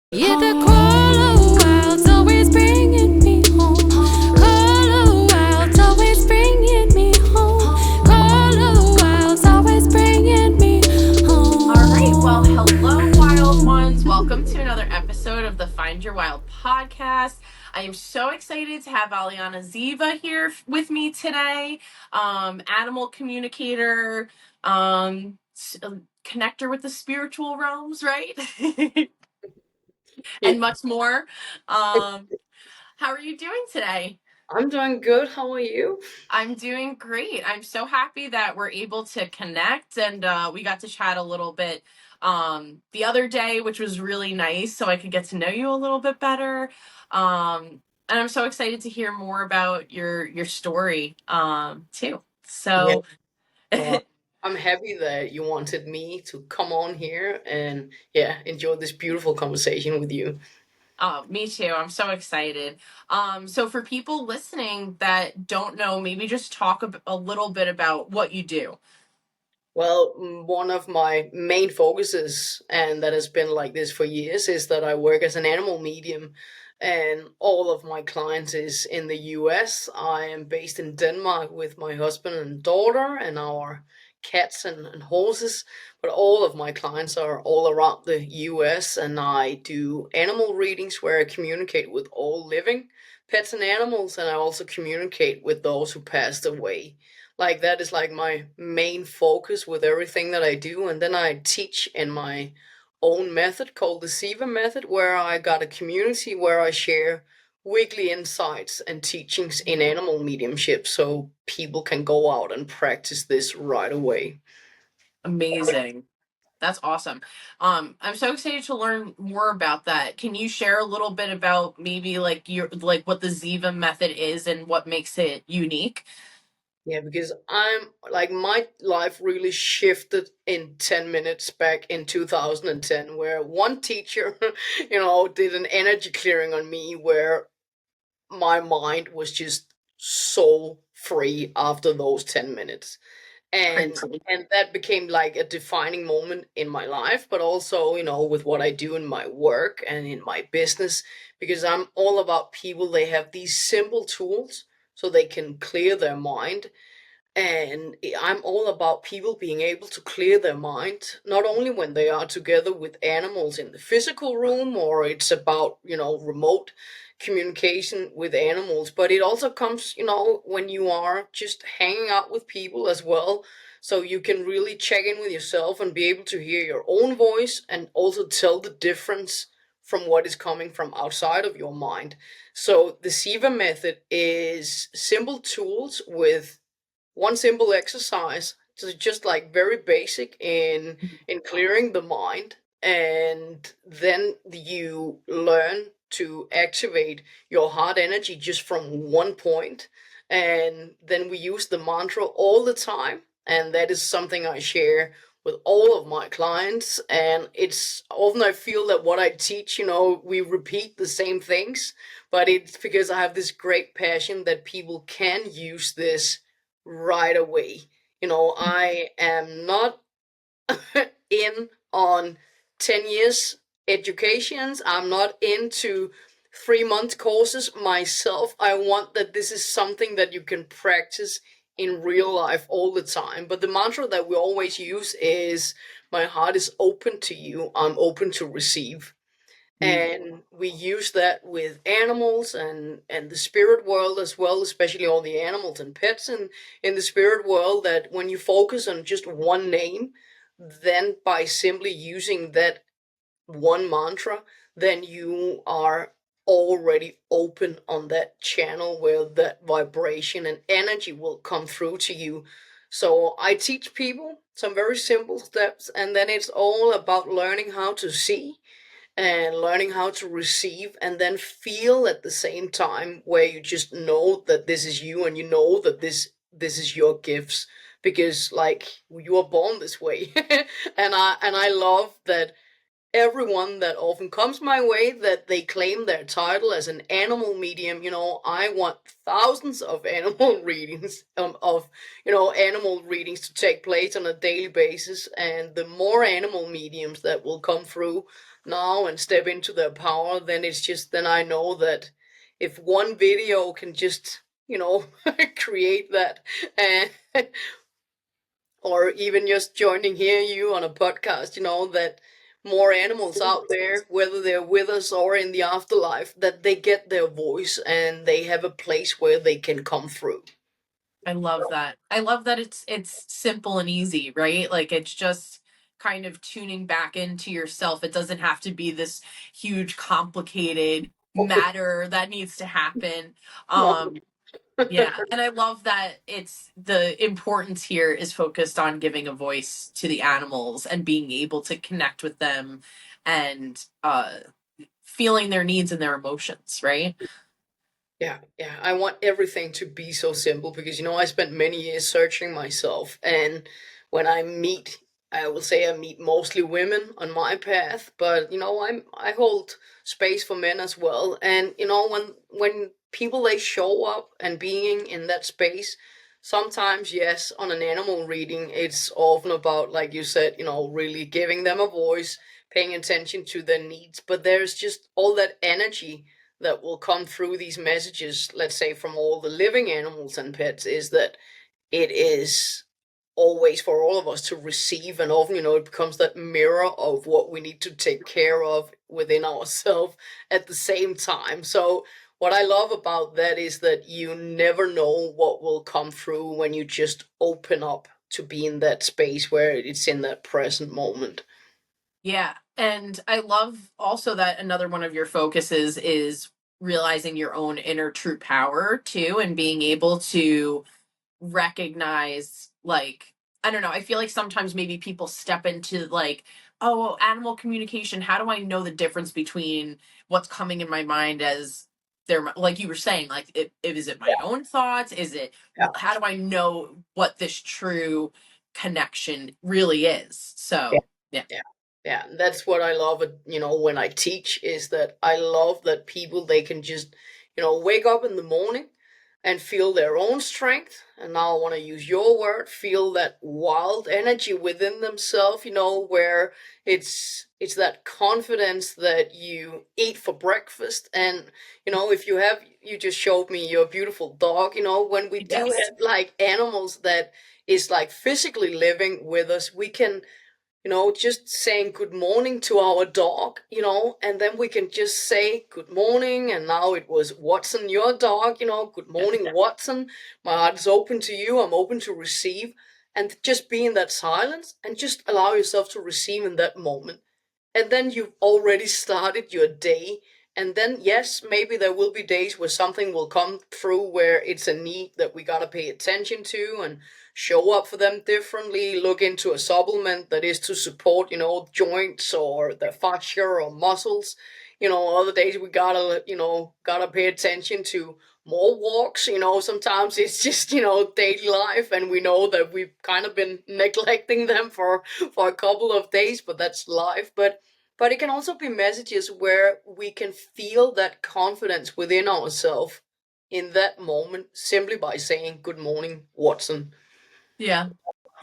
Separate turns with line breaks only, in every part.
Yeah, the call of wild's always bringing me home. Call of wild's always bringing me home. Call of wild's always bringing me home.
All right. Well, hello, wild ones. Welcome to another episode of the Find Your Wild podcast. I am so excited to have Aliana Ziva here with me today. Animal communicator, connector with the spiritual realms, right?
Yeah,
And much more. How are you doing today?
I'm doing good. How are you?
I'm doing great. I'm so happy that we're able to connect and we got to chat a little bit the other day, which was really nice. So I could get to know you a little bit better. And I'm so excited to hear more about your story too.
Yeah,
So
well, I'm happy that you wanted me to come on here and enjoy this beautiful conversation with you.
me too. I'm so excited. So for people listening that don't know, maybe just talk a little bit about what you do.
Well, one of my main focuses, and that has been like this for years, is that I work as an animal medium, and all of my clients is in the US. I am based in Denmark with my husband and daughter and our cats and horses, but all of my clients are all around the US, and I do animal readings where I communicate with all living pets and animals, and I also communicate with those who passed away. Like that is like my main focus with everything that I do. And then I teach in my own method called the Ziva method, where I got a community where I share weekly insights and teachings in animal mediumship so people can go out and practice this right away.
Amazing. That's awesome. I'm so excited to learn more about that. Can you share a little bit about maybe like what the Ziva method is and what makes it unique?
Yeah, because I'm like my life really shifted in 10 minutes back in 2010, where one teacher, did an energy clearing on me where my mind was just so free after those 10 minutes. And
Crazy.
and that became like a defining moment in my life, but also, with what I do in my work and in my business, because I'm all about people. They have these simple tools so they can clear their mind, and I'm all about people being able to clear their mind, not only when they are together with animals in the physical room, or it's about, remote communication with animals, but it also comes, when you are just hanging out with people as well. So you can really check in with yourself and be able to hear your own voice and also tell the difference from what is coming from outside of your mind. So the Siva method is simple tools with one simple exercise, just like very basic in clearing the mind, and then you learn to activate your heart energy just from one point. And then we use the mantra all the time, and that is something I share with all of my clients. And it's often I feel that what I teach, we repeat the same things, but it's because I have this great passion that people can use this right away. I am not in on 10 years educations. I'm not into 3-month courses myself. I want that this is something that you can practice in real life all the time. But the mantra that we always use is, my heart is open to you. I'm open to receive.
Mm.
And we use that with animals and the spirit world as well, especially all the animals and pets in the spirit world, that when you focus on just one name, then by simply using that one mantra, then you are already open on that channel where that vibration and energy will come through to you. So I teach people some very simple steps, and then it's all about learning how to see and learning how to receive and then feel at the same time, where you just know that this is you, and you know that this is your gifts, because like you are born this way. And I love that everyone that often comes my way, that they claim their title as an animal medium. I want thousands of animal readings, of animal readings to take place on a daily basis, and the more animal mediums that will come through, now and step into their power, then it's just, then I know that if one video can just, create that, and or even just joining here you on a podcast, that more animals out there, whether they're with us or in the afterlife, that they get their voice and they have a place where they can come through.
I love that. I love that it's simple and easy, right? Like it's just kind of tuning back into yourself. It doesn't have to be this huge complicated matter that needs to happen.
No.
Yeah, and I love that it's the importance here is focused on giving a voice to the animals and being able to connect with them and feeling their needs and their emotions, right?
Yeah, yeah. I want everything to be so simple because I spent many years searching myself, and when I will say I meet mostly women on my path, but I hold space for men as well. And when people they show up and being in that space, sometimes yes, on an animal reading, it's often about, like you said, really giving them a voice, paying attention to their needs, but there's just all that energy that will come through these messages, let's say from all the living animals and pets, is that it is always for all of us to receive, and often it becomes that mirror of what we need to take care of within ourselves at the same time. So what I love about that is that you never know what will come through when you just open up to be in that space where it's in that present moment.
Yeah. And I love also that another one of your focuses is realizing your own inner true power too, and being able to recognize, like, I don't know, I feel like sometimes maybe people step into like, oh, animal communication, how do I know the difference between what's coming in my mind as they're, like you were saying, like is it my own thoughts, is it,
Yeah.
how do I know what this true connection really is?
Yeah.
So yeah.
Yeah. Yeah. That's what I love, when I teach, is that I love that people, they can just, wake up in the morning and feel their own strength. And now I want to use your word, feel that wild energy within themselves, where it's that confidence that you eat for breakfast. And, if you just showed me your beautiful dog, when we do
Yes.
have like animals that is like physically living with us, we can, just saying good morning to our dog, and then we can just say good morning. And now it was Watson, your dog, good morning,
Yes.
Watson. My heart is open to you. I'm open to receive. And just be in that silence and just allow yourself to receive in that moment. And then you've already started your day. And then, yes, maybe there will be days where something will come through where it's a need that we got to pay attention to and show up for them differently, look into a supplement that is to support, joints or the fascia or muscles. Other days we gotta pay attention to more walks. Sometimes it's just, daily life, and we know that we've kind of been neglecting them for a couple of days, but that's life. But it can also be messages where we can feel that confidence within ourselves in that moment simply by saying, good morning, Watson.
Yeah.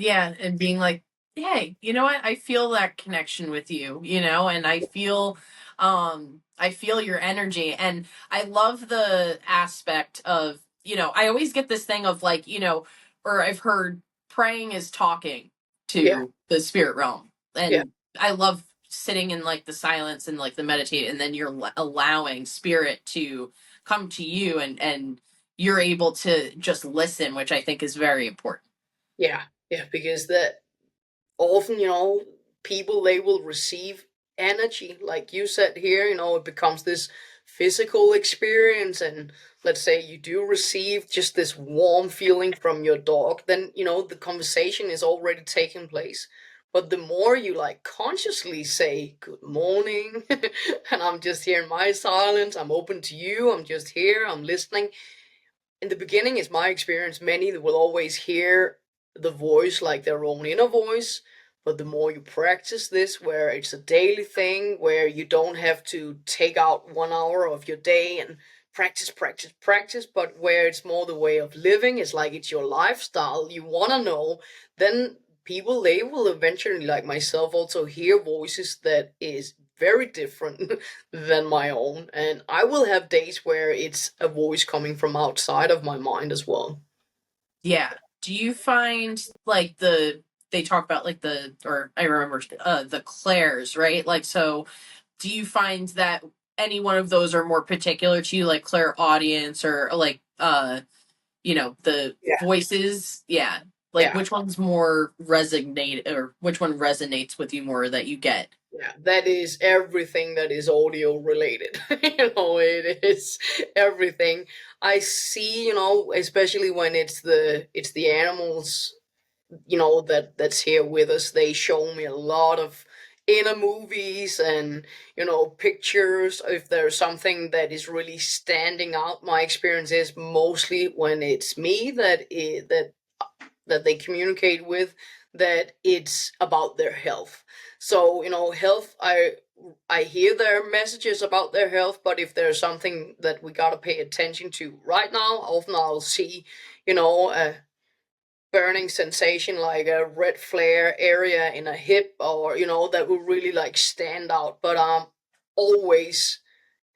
Yeah, and being like, "Hey, you know what? I feel that connection with you, and I feel your energy." And I love the aspect of, I always get this thing of like, or I've heard praying is talking
Yeah,
to the spirit realm.
yeah,
And I love sitting in like the silence and like the meditate, and then you're allowing spirit to come to you, and you're able to just listen, which I think is very important.
yeah, yeah, because that often, people, they will receive energy, like you said here, it becomes this physical experience. And let's say you do receive just this warm feeling from your dog, then, the conversation is already taking place. But the more you like consciously say good morning, and I'm just here in my silence, I'm open to you, I'm just here, I'm listening. In the beginning, is my experience, many that will always hear the voice like their own inner voice. But the more you practice this, where it's a daily thing, where you don't have to take out 1 hour of your day and practice, practice, practice, but where it's more the way of living, it's like it's your lifestyle, you want to know, then people, they will eventually, like myself, also hear voices that is very different than my own. And I will have days where it's a voice coming from outside of my mind as well.
Yeah. Do you find like they talk about like or I remember the clairs, right? Like, so do you find that any one of those are more particular to you, like clairaudience or like the
Yeah.
voices? Yeah. Like,
Yeah.
which one's more resonate, or which one resonates with you more that you get?
Yeah, that is everything that is audio related. It is everything. I see, especially when it's the animals, that's here with us. They show me a lot of inner movies and pictures. If there's something that is really standing out, my experience is mostly when it's me that they communicate with, that it's about their health. So health, I hear their messages about their health, but if there's something that we got to pay attention to right now, often I'll see a burning sensation like a red flare area in a hip, or that will really like stand out. But always,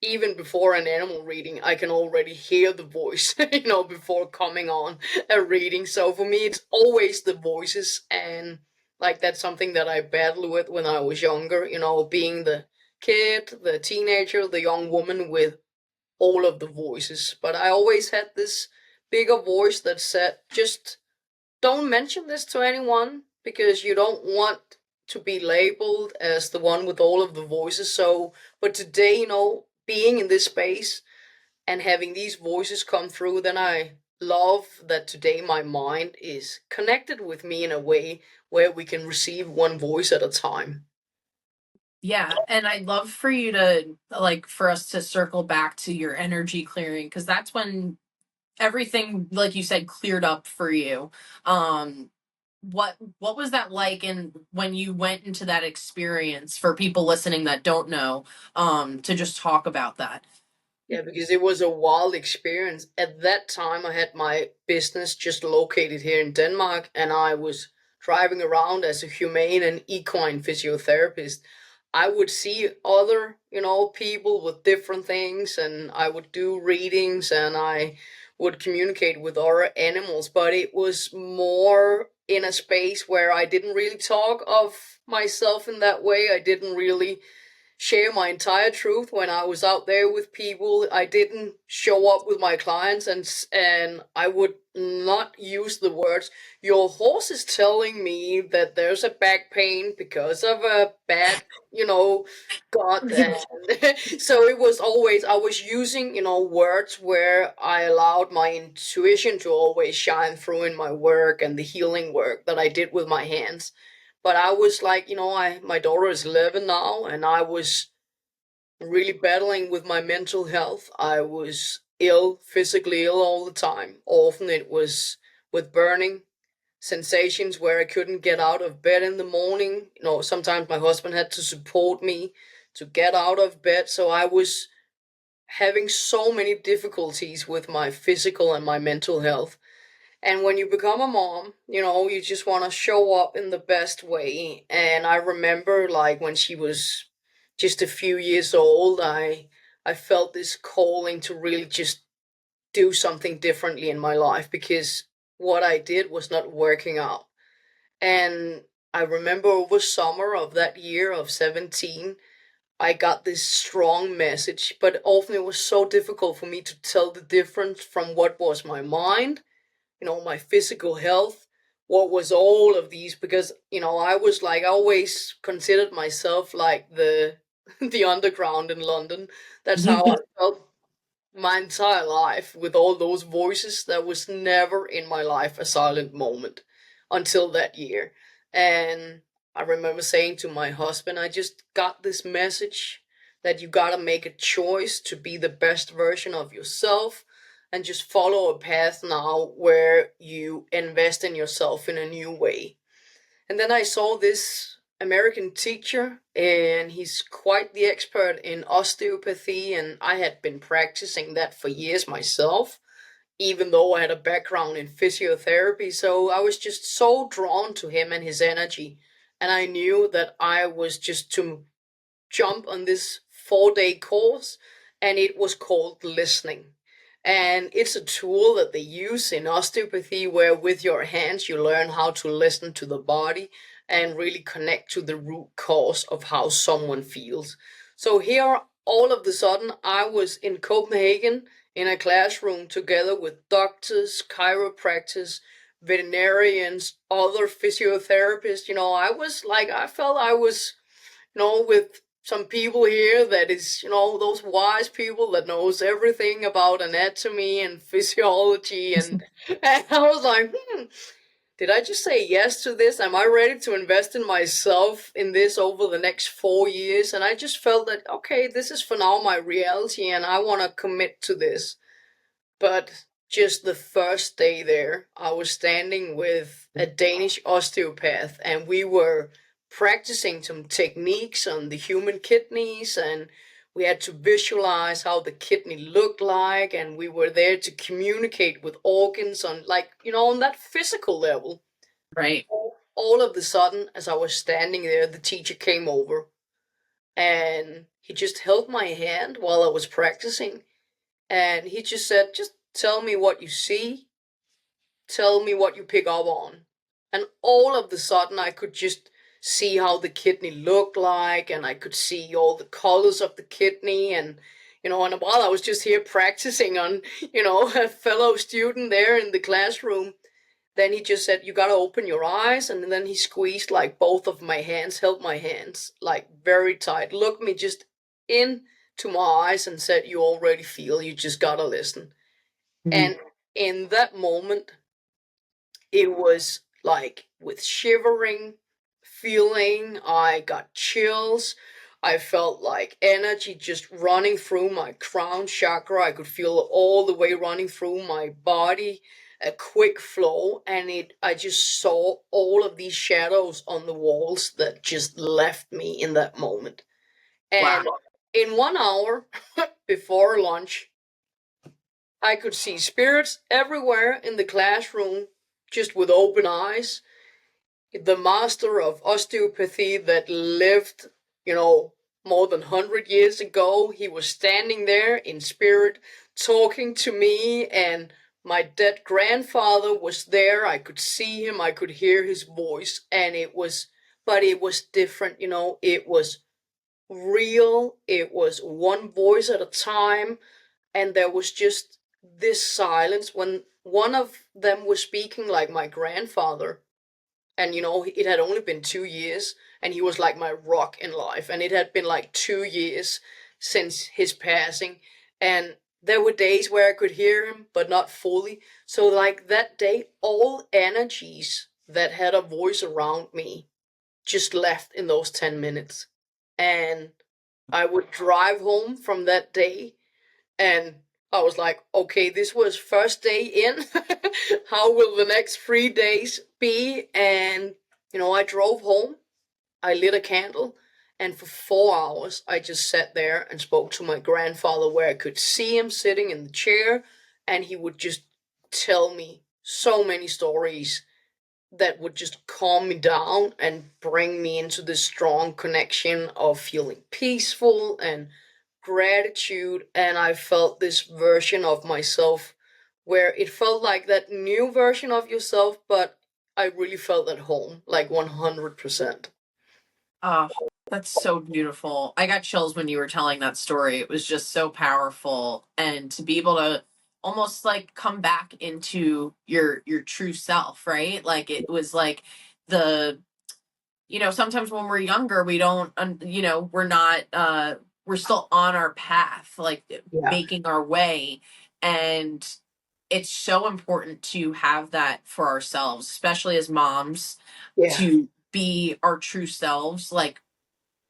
even before an animal reading, I can already hear the voice, before coming on a reading. So for me, it's always the voices. And like, that's something that I battled with when I was younger, being the kid, the teenager, the young woman with all of the voices. But I always had this bigger voice that said, just don't mention this to anyone because you don't want to be labeled as the one with all of the voices. So, but today, being in this space and having these voices come through, then I love that today my mind is connected with me in a way where we can receive one voice at a time.
Yeah, and I'd love for you to like for us to circle back to your energy clearing, because that's when everything, like you said, cleared up for you. Um, what was that like, and when you went into that experience, for people listening that don't know, to just talk about that?
Yeah, because it was a wild experience. At that time, I had my business just located here in Denmark, and I was driving around as a humane and equine physiotherapist. I would see other, people with different things, and I would do readings and I would communicate with other animals, but it was more in a space where I didn't really talk of myself in that way. I didn't really share my entire truth when I was out there with people. I didn't show up with my clients and I would not use the words, "Your horse is telling me that there's a back pain because of a bad, gut." And so it was always, I was using, words where I allowed my intuition to always shine through in my work and the healing work that I did with my hands. But I was like, my daughter is 11 now, and I was really battling with my mental health. I was ill, physically ill all the time. Often it was with burning sensations where I couldn't get out of bed in the morning. Sometimes my husband had to support me to get out of bed. So I was having so many difficulties with my physical and my mental health. And when you become a mom, you just want to show up in the best way. And I remember, like, when she was just a few years old, I felt this calling to really just do something differently in my life because what I did was not working out. And I remember over summer of that year of 17, I got this strong message, but often it was so difficult for me to tell the difference from what was my mind, my physical health, what was all of these, because, I was like, I always considered myself like the the underground in London. That's how I felt my entire life with all those voices. There was never in my life a silent moment until that year. And I remember saying to my husband, I just got this message that you got to make a choice to be the best version of yourself and just follow a path now where you invest in yourself in a new way. And then I saw this American teacher, and he's quite the expert in osteopathy. And I had been practicing that for years myself, even though I had a background in physiotherapy. So I was just so drawn to him and his energy. And I knew that I was just to jump on this 4-day course, and it was called listening. And it's a tool that they use in osteopathy where with your hands you learn how to listen to the body and really connect to the root cause of how someone feels. So here, all of the sudden, I was in Copenhagen in a classroom together with doctors, chiropractors, veterinarians, other physiotherapists. I was like, I felt I was, with some people here that is, those wise people that knows everything about anatomy and physiology. And I was like, did I just say yes to this? Am I ready to invest in myself in this over the next 4 years? And I just felt that, okay, this is for now my reality and I want to commit to this. But just the first day there, I was standing with a Danish osteopath and we were practicing some techniques on the human kidneys, and we had to visualize how the kidney looked like, and we were there to communicate with organs on, like, on that physical level.
Right.
All of the sudden, as I was standing there, the teacher came over and he just held my hand while I was practicing, and he just said, just tell me what you see, tell me what you pick up on. And all of the sudden, I could just see how the kidney looked like, and I could see all the colors of the kidney. And while I was just here practicing on, a fellow student there in the classroom, then he just said, you got to open your eyes. And then he squeezed like both of my hands, held my hands like very tight, looked me just in to my eyes and said, you already feel, you just got to listen. And in that moment, it was like with shivering feeling, I got chills. I felt like energy just running through my crown chakra. I could feel it all the way running through my body, a quick flow, and I just saw all of these shadows on the walls that just left me in that moment.
Wow.
And in 1 hour before lunch, I could see spirits everywhere in the classroom just with open eyes. The master of osteopathy that lived, more than 100 years ago, he was standing there in spirit talking to me, and my dead grandfather was there. I could see him, I could hear his voice, and but it was different, it was real. It was one voice at a time, and there was just this silence when one of them was speaking, like my grandfather. And it had only been 2 years, and he was like my rock in life, and it had been like 2 years since his passing. And there were days where I could hear him but not fully. So like that day, all energies that had a voice around me just left in those 10 minutes. And I would drive home from that day, and I was like, okay, this was first day in. How will the next 3 days be? And, I drove home, I lit a candle, and for 4 hours, I just sat there and spoke to my grandfather, where I could see him sitting in the chair, and he would just tell me so many stories that would just calm me down and bring me into this strong connection of feeling peaceful and gratitude. And I felt this version of myself where it felt like that new version of yourself, but I really felt at home, like 100%.
Oh, that's so beautiful. I got chills when you were telling that story. It was just so powerful. And to be able to almost like come back into your true self, right? Like it was like the sometimes when we're younger, we don't we're not we're still on our path, like
Yeah,
making our way. And it's so important to have that for ourselves, especially as moms,
yeah,
to be our true selves, like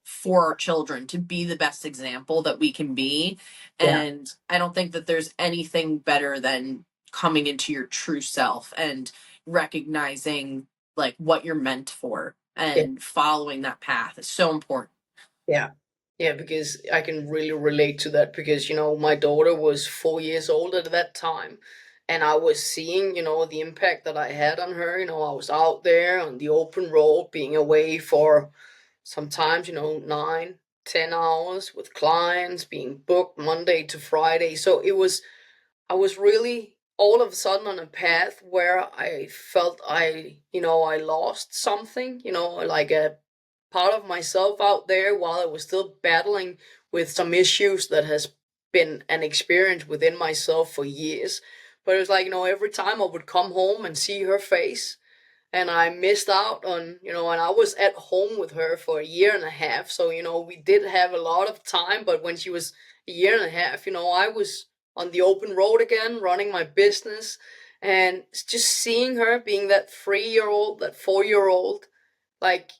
for our children, to be the best example that we can be.
yeah,
And I don't think that there's anything better than coming into your true self and recognizing like what you're meant for
yeah,
and following that path is so important.
yeah. Yeah, because I can really relate to that because, my daughter was 4 years old at that time. And I was seeing, the impact that I had on her. I was out there on the open road, being away for sometimes, 9, 10 hours with clients being booked Monday to Friday. So I was really all of a sudden on a path where I felt I lost something, like a part of myself out there, while I was still battling with some issues that has been an experience within myself for years. But it was like, every time I would come home and see her face, and I missed out on, and I was at home with her for a year and a half. So, we did have a lot of time, but when she was a year and a half, I was on the open road again, running my business, and just seeing her being that 3 year old, that 4 year old, like,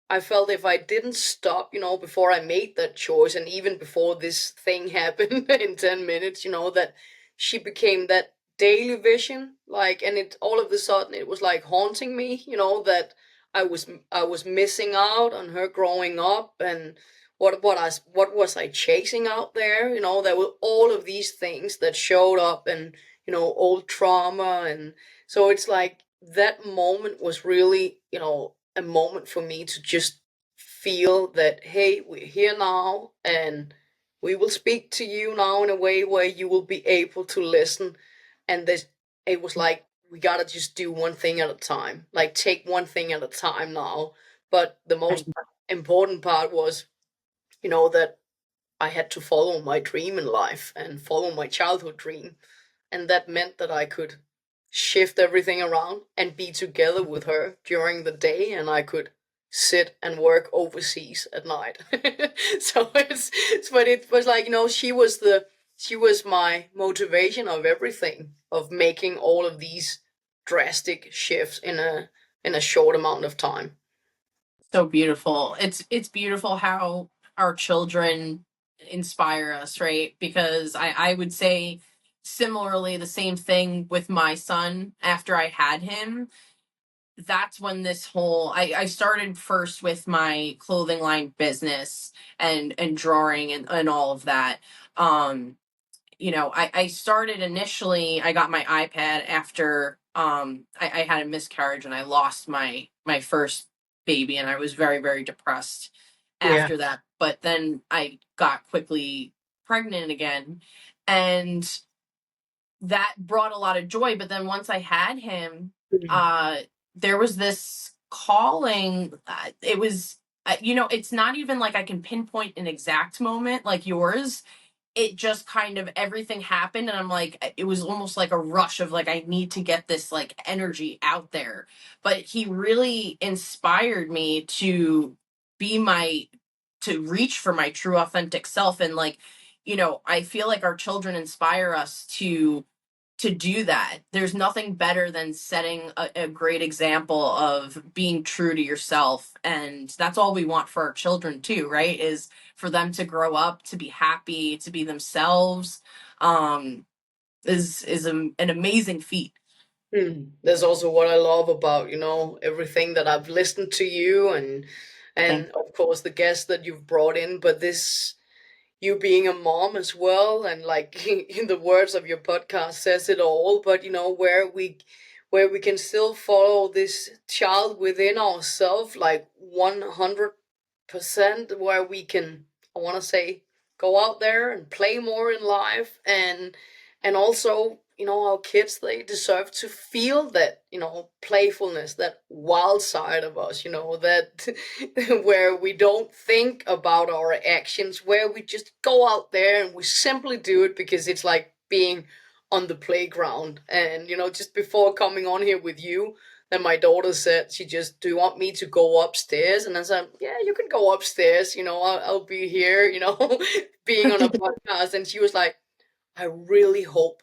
I felt if I didn't stop, before I made that choice, and even before this thing happened in 10 minutes, that she became that daily vision, like, and it all of a sudden it was like haunting me, that I was missing out on her growing up, and what was I chasing out there? There were all of these things that showed up, and old trauma, and so it's like that moment was really, a moment for me to just feel that, hey, we're here now, and we will speak to you now in a way where you will be able to listen. And this, it was like, we gotta just do one thing at a time, like take one thing at a time now. But the most important part was, that I had to follow my dream in life and follow my childhood dream. And that meant that I could shift everything around and be together with her during the day, and I could sit and work overseas at night. So but it was like, she was my motivation of everything, of making all of these drastic shifts in a short amount of time.
So beautiful. It's beautiful how our children inspire us, right? Because I would say similarly the same thing with my son after I had him. That's when this whole I started first with my clothing line business and drawing and all of that. Um I started initially, I got my iPad after I had a miscarriage and I lost my first baby, and I was very, very depressed
Yeah.
after that. But then I got quickly pregnant again, and that brought a lot of joy. But then once I had him,
Mm.
uh there was this calling. It was it's not even like I can pinpoint an exact moment like yours. It just kind of everything happened, and I'm like, it was almost like a rush of like, I need to get this like energy out there. But he really inspired me to be my to reach for my true authentic self. And like, I feel like our children inspire us to do that. There's nothing better than setting a great example of being true to yourself. And that's all we want for our children too, right? Is for them to grow up, to be happy, to be themselves. Um, an amazing feat.
That's also what I love about, everything that I've listened to you, and
Thank
of course the guests that you've brought in, but this, you being a mom as well, and like in the words of your podcast says it all. But where we can still follow this child within ourselves, like 100%, where we can, I want to say, go out there and play more in life, and also, our kids, they deserve to feel that, playfulness, that wild side of us, that where we don't think about our actions, where we just go out there and we simply do it because it's like being on the playground. And just before coming on here with you, then my daughter said, she just, do you want me to go upstairs? And I said, yeah, you can go upstairs, I'll be here, being on a podcast. And she was like, I really hope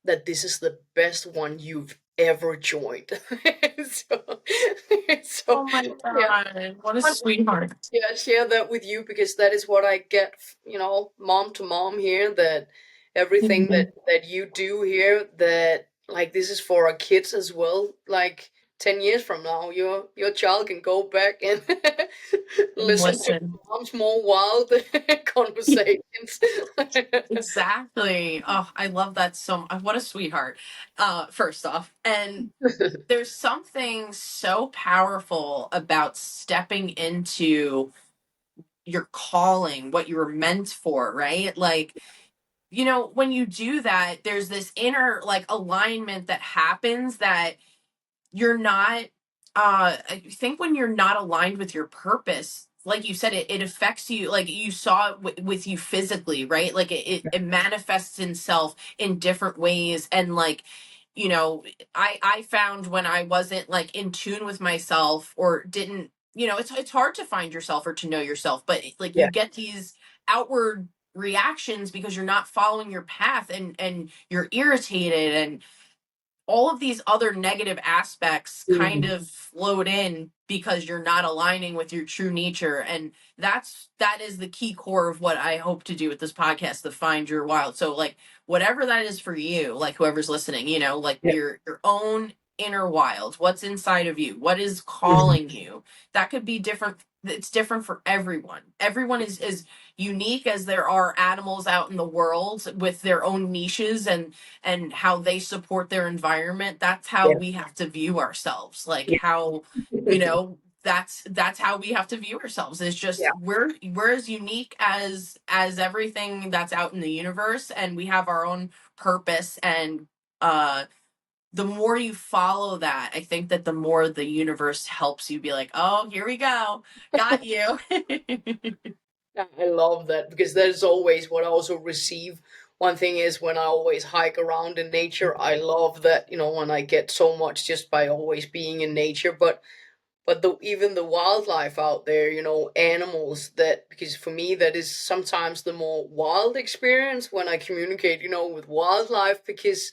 that this is the best one you've ever joined. so, so
Oh my
yeah,
God, what a
I want
sweetheart.
to share that with you, because that is what I get, mom to mom here. That everything
Mhm.
that you do here, that like this is for our kids as well. Like 10 years from now, your child can go back and
And
listen to
listen.
mom's more wild conversations.
Exactly. Oh, I love that so much. What a sweetheart. First off. And there's something so powerful about stepping into your calling, what you were meant for, right? Like, you know, when you do that, there's this inner like alignment that happens that you're not I think when you're not aligned with your purpose, like you said, it affects you, like you saw it with you physically, right? Like it manifests itself in different ways. And like, you know, I found when I wasn't like in tune with myself or didn't, you know, it's hard to find yourself or to know yourself, but like you
Yeah.
get these outward reactions because you're not following your path, and you're irritated, and all of these other negative aspects kind
Mhm.
of flowed in because you're not aligning with your true nature. And that is the key core of what I hope to do with this podcast, to find your wild. So like whatever that is for you, like whoever's listening, you know, like
Yeah.
your own inner wild, what's inside of you, what is
Mhm.
calling you. That could be different. It's different for everyone. Everyone is unique, as there are animals out in the world with their own niches and how they support their environment. That's how
Yeah.
we have to view ourselves. Like
Yeah.
how, you know, that's how we have to view ourselves. It's
Yeah.
just we're as unique as everything that's out in the universe, and we have our own purpose. And uh the more you follow that, I think that the more the universe helps you be like, oh, here we go, got you.
I love that because that is always what I also receive. One thing is when I always hike around in nature, I love that, when I get so much just by always being in nature. But even the wildlife out there, animals, that, because for me that is sometimes the more wild experience when I communicate, with wildlife, because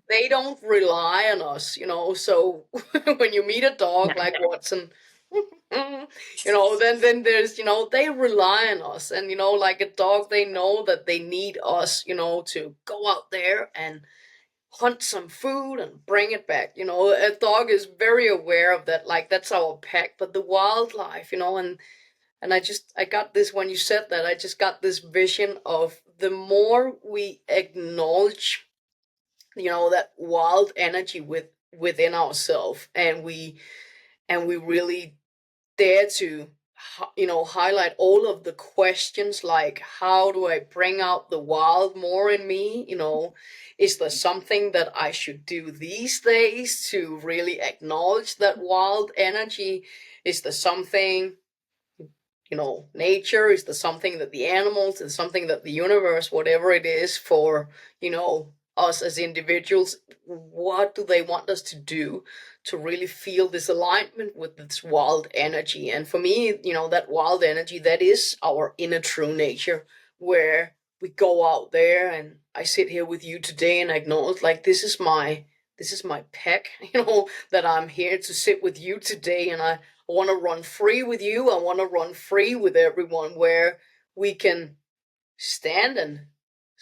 they don't rely on us, so when you meet a dog like Watson, then there's, they rely on us. And like a dog, they know that they need us, to go out there and hunt some food and bring it back. A dog is very aware of that, like that's our pack. But the wildlife, and I got this when you said that, I just got this vision of the more we acknowledge, that wild energy within ourselves, and we really dare to highlight all of the questions, like how do I bring out the wild more in me, is there something that I should do these days to really acknowledge that wild energy? Is there something, nature, is there something that the animals, is something that the universe, whatever it is for, us as individuals, what do they want us to do to really feel this alignment with this wild energy? And for me, that wild energy, that is our inner true nature, where we go out there, and I sit here with you today and I acknowledge, like, this is my pack, that I'm here to sit with you today, and I want to run free with you. I want to run free with everyone, where we can stand and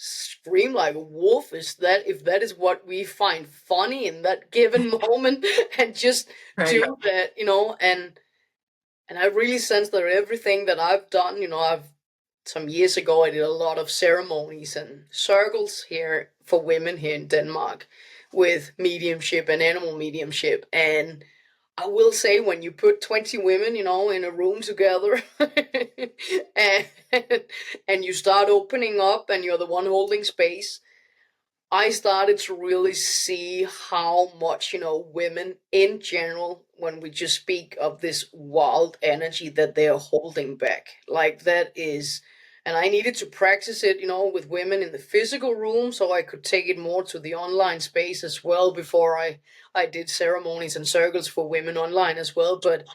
scream like a wolf, is that, if that is what we find funny in that given moment, and just
Right.
do that, and I really sense that everything that I've done, some years ago, I did a lot of ceremonies and circles here for women here in Denmark with mediumship and animal mediumship. And I will say, when you put 20 women, in a room together, and, and you start opening up and you're the one holding space, I started to really see how much, women in general, when we just speak of this wild energy that they're holding back, like that is, and I needed to practice it, with women in the physical room, so I could take it more to the online space as well, before I did ceremonies and circles for women online as well. But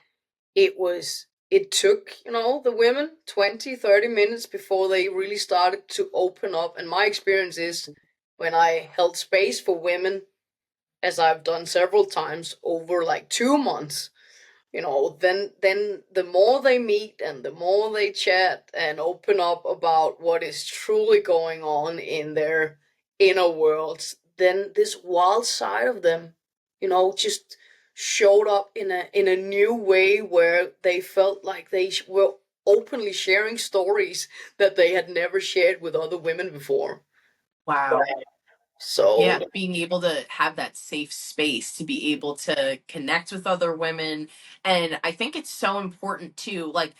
it took, the women 20-30 minutes before they really started to open up. And my experience is, when I held space for women, as I've done several times over like 2 months, then the more they meet and the more they chat and open up about what is truly going on in their inner worlds, then this wild side of them, just showed up in a new way, where they felt like they were openly sharing stories that they had never shared with other women before.
Wow.
So
Yeah, being able to have that safe space to be able to connect with other women. And I think it's so important too. Like,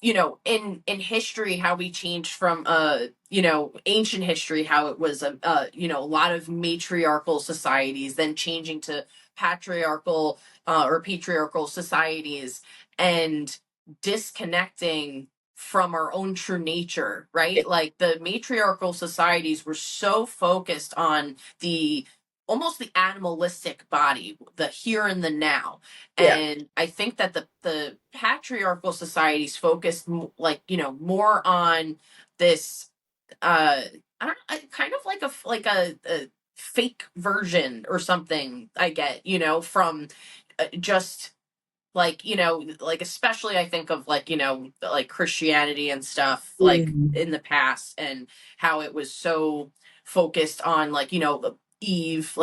in history, how we changed from ancient history, how it was a lot of matriarchal societies, then changing to patriarchal or patriarchal societies, and disconnecting from our own true nature, right? Like the matriarchal societies were so focused on the almost the animalistic body, the here and the now.
Yeah.
And I think that the patriarchal societies focused more on this I don't know, kind of like a fake version or something I get, from just like especially I think of like Christianity and stuff like
Mm.
in the past, and how it was so focused on Eve,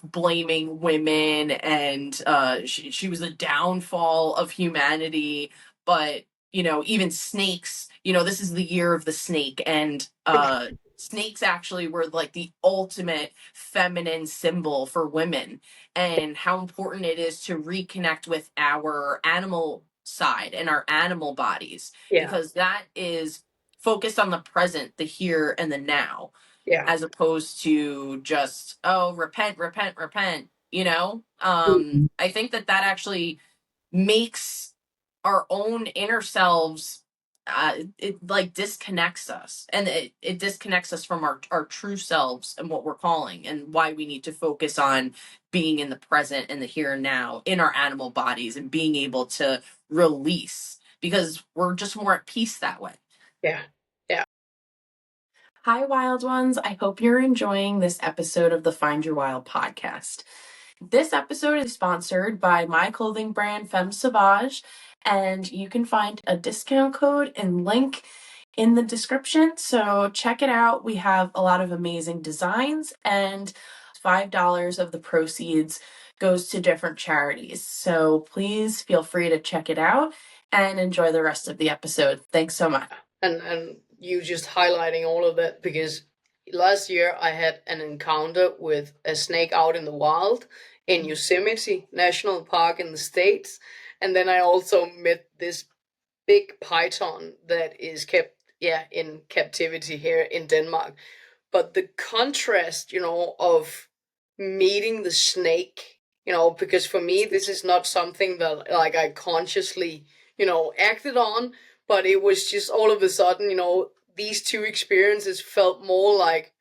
blaming women, and she was the downfall of humanity. But even snakes, this is the year of the snake, and snakes actually were like the ultimate feminine symbol for women, and how important it is to reconnect with our animal side and our animal bodies,
Yeah.
because that is focused on the present, the here and the now,
Yeah.
as opposed to just, oh, repent, repent, repent.
Mm.
I think that actually makes our own inner selves, it like disconnects us, and it disconnects us from our true selves and what we're calling, and why we need to focus on being in the present and the here and now in our animal bodies, and being able to release, because we're just more at peace that way.
Yeah. Yeah.
Hi, wild ones. I hope you're enjoying this episode of the Find Your Wild podcast. This episode is sponsored by my clothing brand, Femme Sauvage, and you can find a discount code and link in the description. So check it out. We have a lot of amazing designs, and $5 of the proceeds goes to different charities. So please feel free to check it out and enjoy the rest of the episode. Thanks so much.
And you just highlighting all of that, because last year I had an encounter with a snake out in the wild in Yosemite National Park in the States. And then I also met this big python that is kept, in captivity here in Denmark. But the contrast, of meeting the snake, because for me, this is not something that like I consciously, acted on, but it was just all of a sudden, these two experiences felt more like,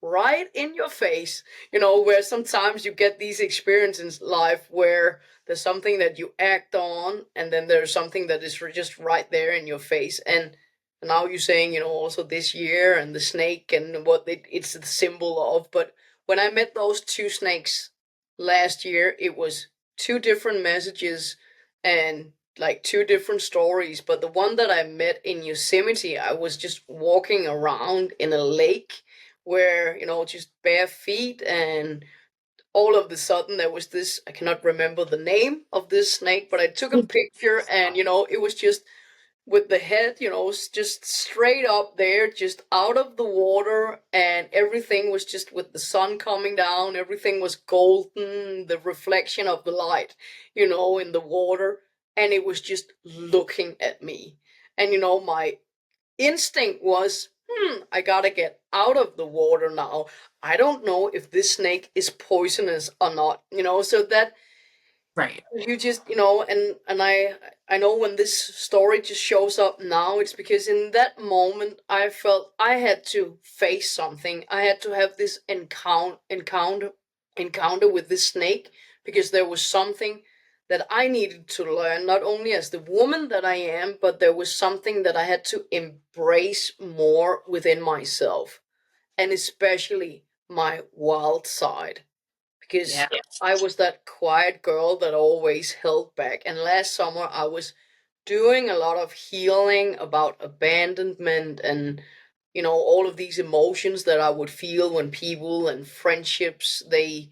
right in your face, where sometimes you get these experiences in life where there's something that you act on, and then there's something that is just right there in your face. And now you're saying, also this year and the snake and what it's the symbol of. But when I met those two snakes last year, it was two different messages and like two different stories. But the one that I met in Yosemite, I was just walking around in a lake where, just bare feet, and all of a sudden there was this, I cannot remember the name of this snake, but I took a picture, and it was just with the head, just straight up there, just out of the water, and everything was just with the sun coming down, everything was golden, the reflection of the light, in the water, and it was just looking at me. And my instinct was, I gotta get out of the water now. I don't know if this snake is poisonous or not, so that
Right.
you just, and I know when this story just shows up now, it's because in that moment I felt I had to face something. I had to have this encounter with this snake, because there was something that I needed to learn, not only as the woman that I am, but there was something that I had to embrace more within myself, and especially my wild side, because
Yeah.
I was that quiet girl that always held back. And last summer, I was doing a lot of healing about abandonment and, all of these emotions that I would feel when people and friendships, they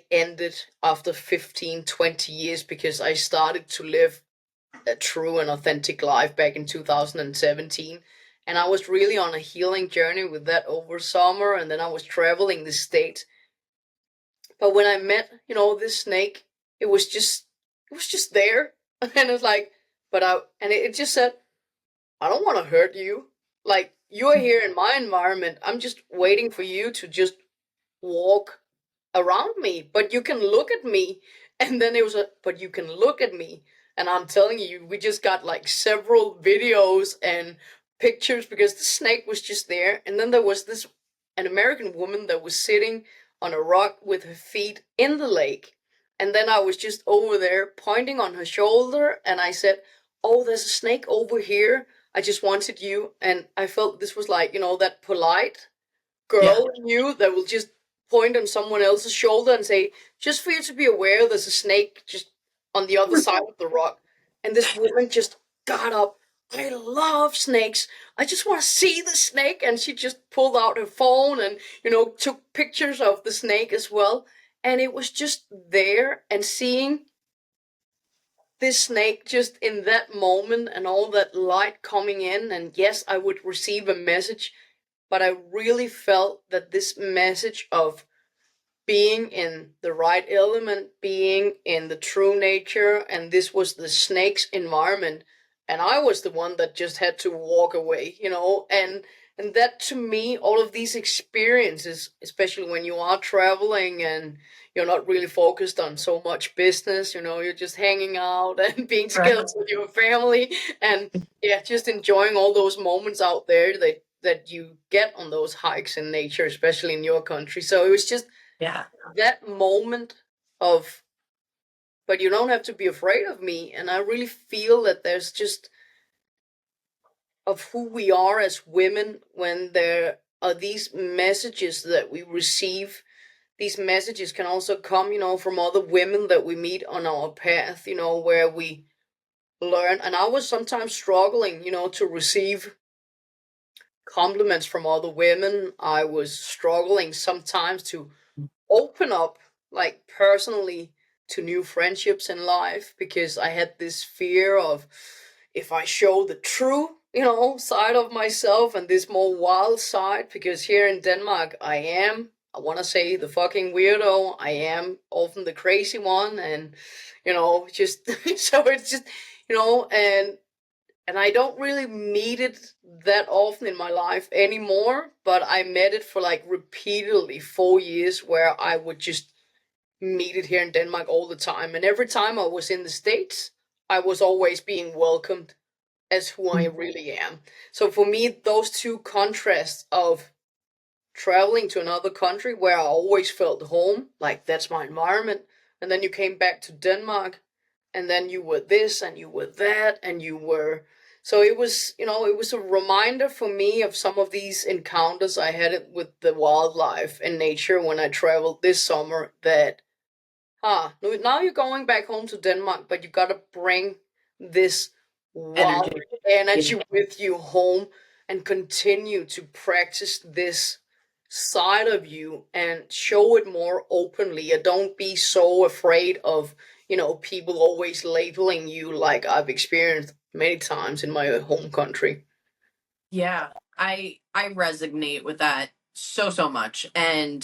ended after 15, 20 years, because I started to live a true and authentic life back in 2017. And I was really on a healing journey with that over summer. And then I was traveling the state. But when I met, this snake, it was just there. And it was like, but it just said, I don't want to hurt you. Like, you are here in my environment. I'm just waiting for you to just walk around me, but you can look at me. And then it was but you can look at me. And I'm telling you, we just got like several videos and pictures because the snake was just there. And then there was an American woman that was sitting on a rock with her feet in the lake. And then I was just over there pointing on her shoulder, and I said, oh, there's a snake over here. I just wanted you. And I felt this was like, that polite
Yeah.
girl in you that will just point on someone else's shoulder and say, just for you to be aware, there's a snake just on the other side of the rock. And this woman just got up. I love snakes. I just want to see the snake. And she just pulled out her phone and, took pictures of the snake as well. And it was just there, and seeing this snake just in that moment and all that light coming in. And yes, I would receive a message, but I really felt that this message of being in the right element, being in the true nature, and this was the snake's environment, and I was the one that just had to walk away, and that, to me, all of these experiences, especially when you are traveling and you're not really focused on so much business, you're just hanging out and being together
Right.
with your family, and yeah, just enjoying all those moments out there that you get on those hikes in nature, especially in your country. So it was just
Yeah.
that moment of, but you don't have to be afraid of me. And I really feel that there's just of who we are as women when there are these messages that we receive. These messages can also come, from other women that we meet on our path, where we learn. And I was sometimes struggling, to receive compliments from other women. I was struggling sometimes to open up, like, personally, to new friendships in life, because I had this fear of, if I show the true, side of myself and this more wild side, because here in Denmark, I want to say, the fucking weirdo. I am often the crazy one, and, just, so it's just, and I don't really meet it that often in my life anymore, but I met it for like repeatedly 4 years, where I would just meet it here in Denmark all the time. And every time I was in the States, I was always being welcomed as who I really am. So for me, those two contrasts of traveling to another country where I always felt home, like that's my environment, and then you came back to Denmark, and then you were this and you were that and you were, so it was a reminder for me of some of these encounters I had with the wildlife and nature when I traveled this summer, that now you're going back home to Denmark, but you gotta bring this wild
Energy. Yeah.
energy with you home and continue to practice this side of you and show it more openly. And don't be so afraid of, people always labeling you, like I've experienced many times in my home country.
Yeah, I resonate with that so much. And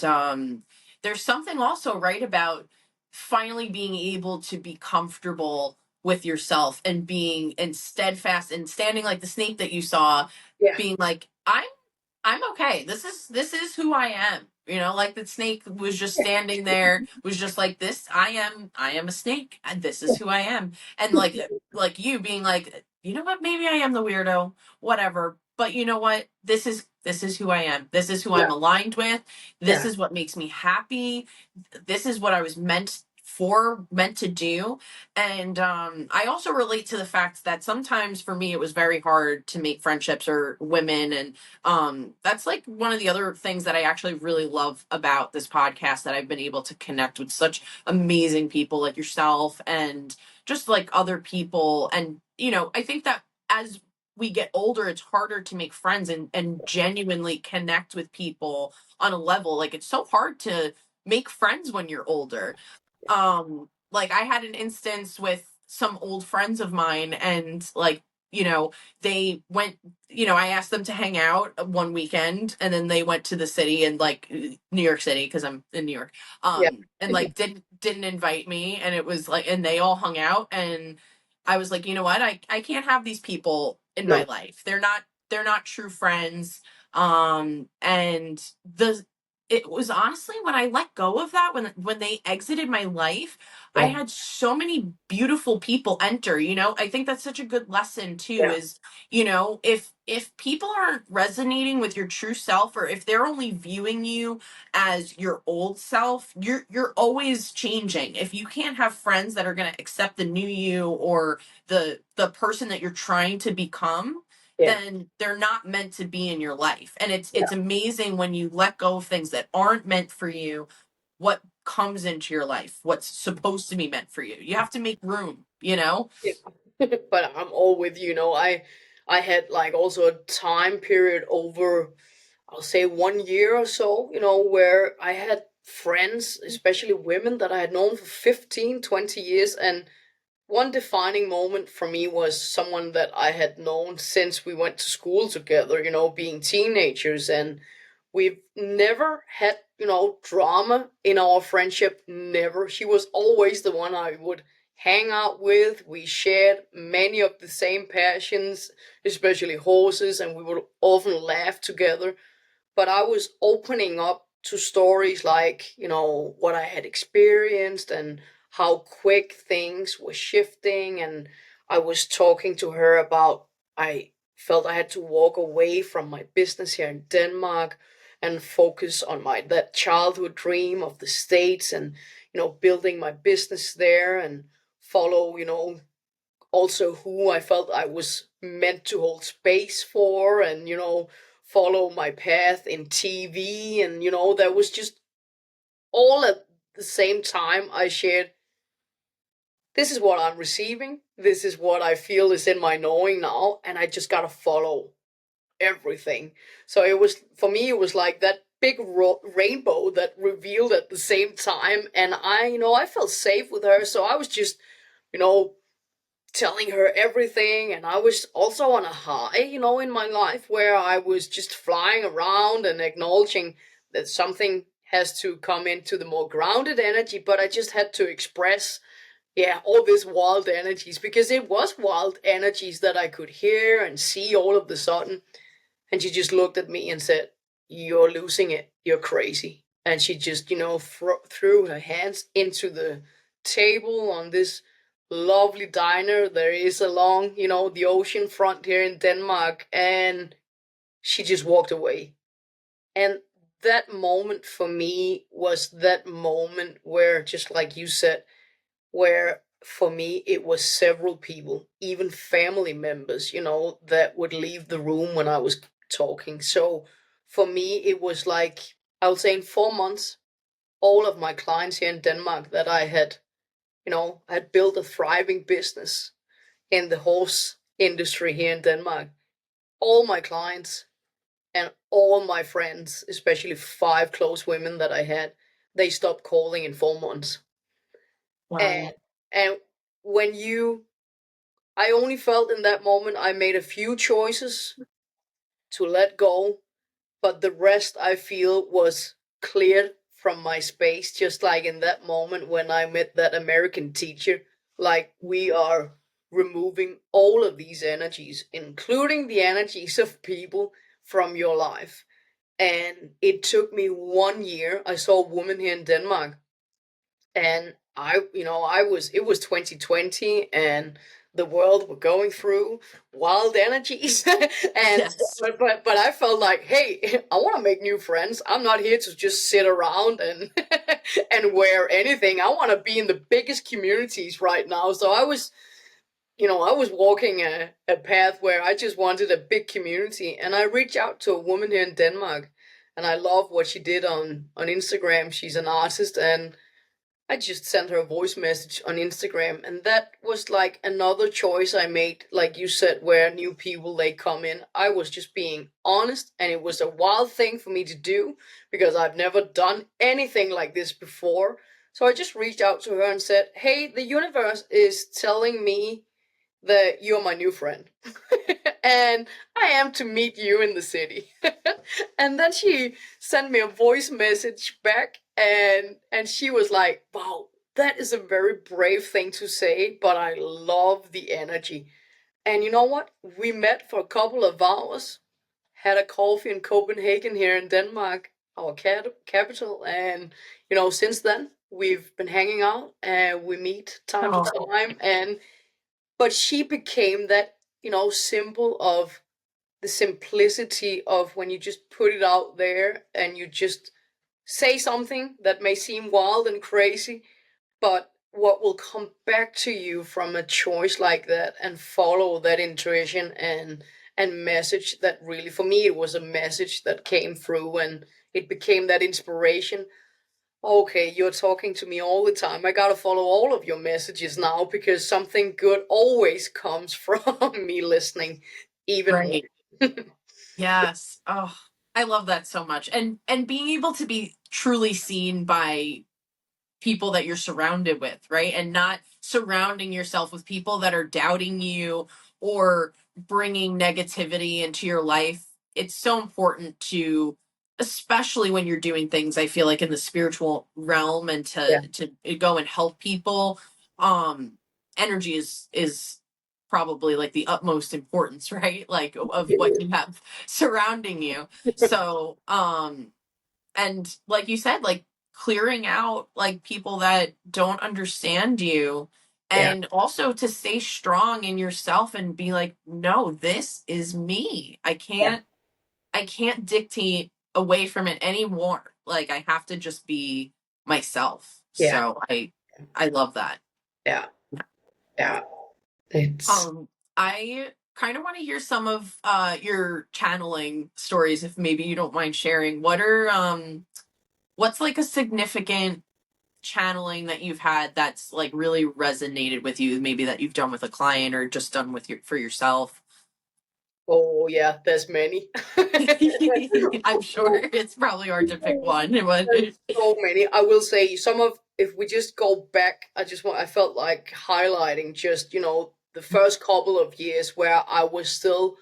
there's something also right about finally being able to be comfortable with yourself and being and steadfast and standing like the snake that you saw,
Yeah.
being like, I'm okay. This is who I am. Like the snake was just standing there, was just like this. I am a snake, and this is who I am. And like you being like, you know what? Maybe I am the weirdo, whatever. But you know what? This is who I am. This is who
Yeah.
I'm aligned with. This
Yeah.
is what makes me happy. This is what I was meant to do. And I also relate to the fact that sometimes for me it was very hard to make friendships or women, and that's like one of the other things that I actually really love about this podcast, that I've been able to connect with such amazing people like yourself and just like other people. And I think that as we get older, it's harder to make friends and genuinely connect with people on a level. Like, it's so hard to make friends when you're older. Like, I had an instance with some old friends of mine, and like, they went, I asked them to hang out one weekend, and then they went to the city, and like New York City, because I'm in New York.
Yeah.
And like didn't invite me, and it was like, and they all hung out, and I was like, you know what? I can't have these people in my
No.
life. They're not true friends. And the it was honestly when I let go of that, when they exited my life, I
Yeah.
had so many beautiful people enter, you know. I think that's such a good lesson too,
Yeah.
is, you know, if people aren't resonating with your true self, or if they're only viewing you as your old self, you're always changing. If you can't have friends that are going to accept the new you, or the person that you're trying to become,
Yeah.
then they're not meant to be in your life. And
Yeah.
it's amazing when you let go of things that aren't meant for you, what comes into your life, what's supposed to be meant for you. You have to make room, you know?
Yeah. But I'm all with you. You know, I had like also a time period over, I'll say 1 year or so, you know, where I had friends, especially women that I had known for 15, 20 years. And one defining moment for me was someone that I had known since we went to school together, you know, being teenagers. And we've never had, you know, drama in our friendship. Never. She was always the one I would hang out with. We shared many of the same passions, especially horses, and we would often laugh together. But I was opening up to stories like, you know, what I had experienced and how quick things were shifting. And I was talking to her about, I felt I had to walk away from my business here in Denmark and focus on my that childhood dream of the States, and, you know, building my business there and follow, you know, also who I felt I was meant to hold space for, and, you know, follow my path in TV. And, you know, that was just all at the same time I shared, this is what I'm receiving, this is what I feel is in my knowing now, and I just gotta follow everything. So it was, for me, it was like that big rainbow that revealed at the same time. And I, you know, I felt safe with her. So I was just, you know, telling her everything. And I was also on a high, you know, in my life where I was just flying around and acknowledging that something has to come into the more grounded energy. But I just had to express, yeah, all these wild energies, because it was wild energies that I could hear and see all of the sudden. And she just looked at me and said, "You're losing it. You're crazy." And she just, you know, threw her hands into the table on this lovely diner there is along, you know, the ocean front here in Denmark. And she just walked away. And that moment for me was that moment where, just like you said, where for me it was several people, even family members, you know, that would leave the room when I was talking. So for me, it was like, I would say in 4 months, all of my clients here in Denmark that I had, you know, I had built a thriving business in the horse industry here in Denmark. All my clients and all my friends, especially 5 close women that I had, they stopped calling in 4 months. And
Wow.
and when you, I only felt in that moment I made a few choices to let go, but the rest I feel was cleared from my space, just like in that moment when I met that American teacher. Like, we are removing all of these energies, including the energies of people, from your life. And it took me 1 year. I saw a woman here in Denmark, and I, you know, I was, it was 2020, and the world were going through wild energies. And
Yes.
but I felt like, hey, I want to make new friends. I'm not here to just sit around and and wear anything. I want to be in the biggest communities right now. So I was, you know, I was walking a path where I just wanted a big community. And I reached out to a woman here in Denmark, and I love what she did on Instagram. She's an artist, and I just sent her a voice message on Instagram. And that was like another choice I made, like you said, where new people, they come in. I was just being honest, and it was a wild thing for me to do because I've never done anything like this before. So I just reached out to her and said, "Hey, the universe is telling me that you're my new friend." And I am to meet you in the city. And then she sent me a voice message back, and she was like, "Wow, that is a very brave thing to say, but I love the energy. And you know what? We met for a couple of hours, had a coffee in Copenhagen here in Denmark, our capital, and since then we've been hanging out and we meet time to
Oh,
time. And but she became that symbol of the simplicity of when you just put it out there and you just say something that may seem wild and crazy, but what will come back to you from a choice like that and follow that intuition and message that really, for me, it was a message that came through and it became that inspiration. Okay, you're talking to me all the time. I gotta follow all of your messages now because something good always comes from me listening even
right.
more.
Yes. Oh, I love that so much. And being able to be truly seen by people that you're surrounded with, right? And not surrounding yourself with people that are doubting you or bringing negativity into your life. It's so important to, especially when you're doing things, I feel like in the spiritual realm, and
Yeah.
to go and help people. Um Energy is probably like the utmost importance, right? Like of what you have surrounding you. So and like you said, like clearing out like people that don't understand you,
Yeah.
and also to stay strong in yourself and be like, no, this is me.
Yeah.
I can't dictate away from it anymore. Like I have to just be myself.
Yeah.
So I love that.
Yeah. Yeah. It's
um I kind of want to hear some of your channeling stories, if maybe you don't mind sharing. What's like a significant channeling that you've had that's like really resonated with you, maybe that you've done with a client or just done with your for yourself?
Oh yeah, there's many.
I'm sure it's probably hard to pick one, but
There's so many. I will say some of, if we just go back, I felt like highlighting just, the first couple of years where I was still,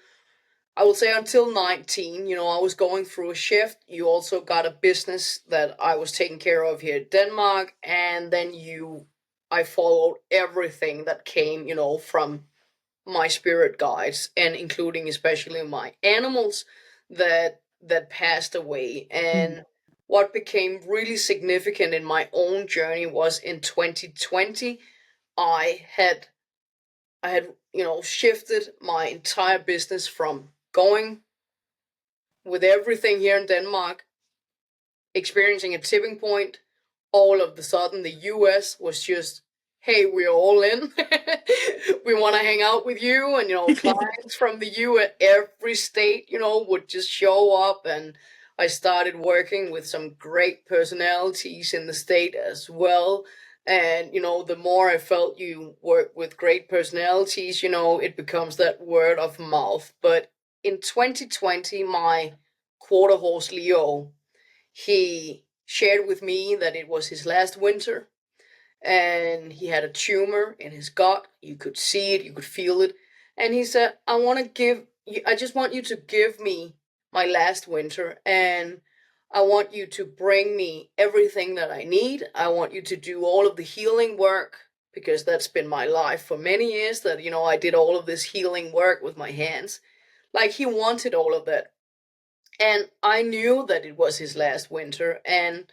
I will say until 19, I was going through a shift. You also got a business that I was taking care of here in Denmark. And then I followed everything that came, from my spirit guides and including especially my animals that passed away. And what became really significant in my own journey was in 2020 i had I had shifted my entire business from going with everything here in Denmark, experiencing a tipping point. All of the sudden, the US was just, hey, we're all in. We want to hang out with you. And, clients from the US, every state, would just show up. And I started working with some great personalities in the state as well. And, the more I felt you work with great personalities, it becomes that word of mouth. But in 2020, my quarter horse Leo, he shared with me that it was his last winter and he had a tumor in his gut. You could see it, you could feel it. And he said, I just want you to give me my last winter, and I want you to bring me everything that I need. I want you to do all of the healing work because that's been my life for many years, that, I did all of this healing work with my hands. Like he wanted all of that. And I knew that it was his last winter. And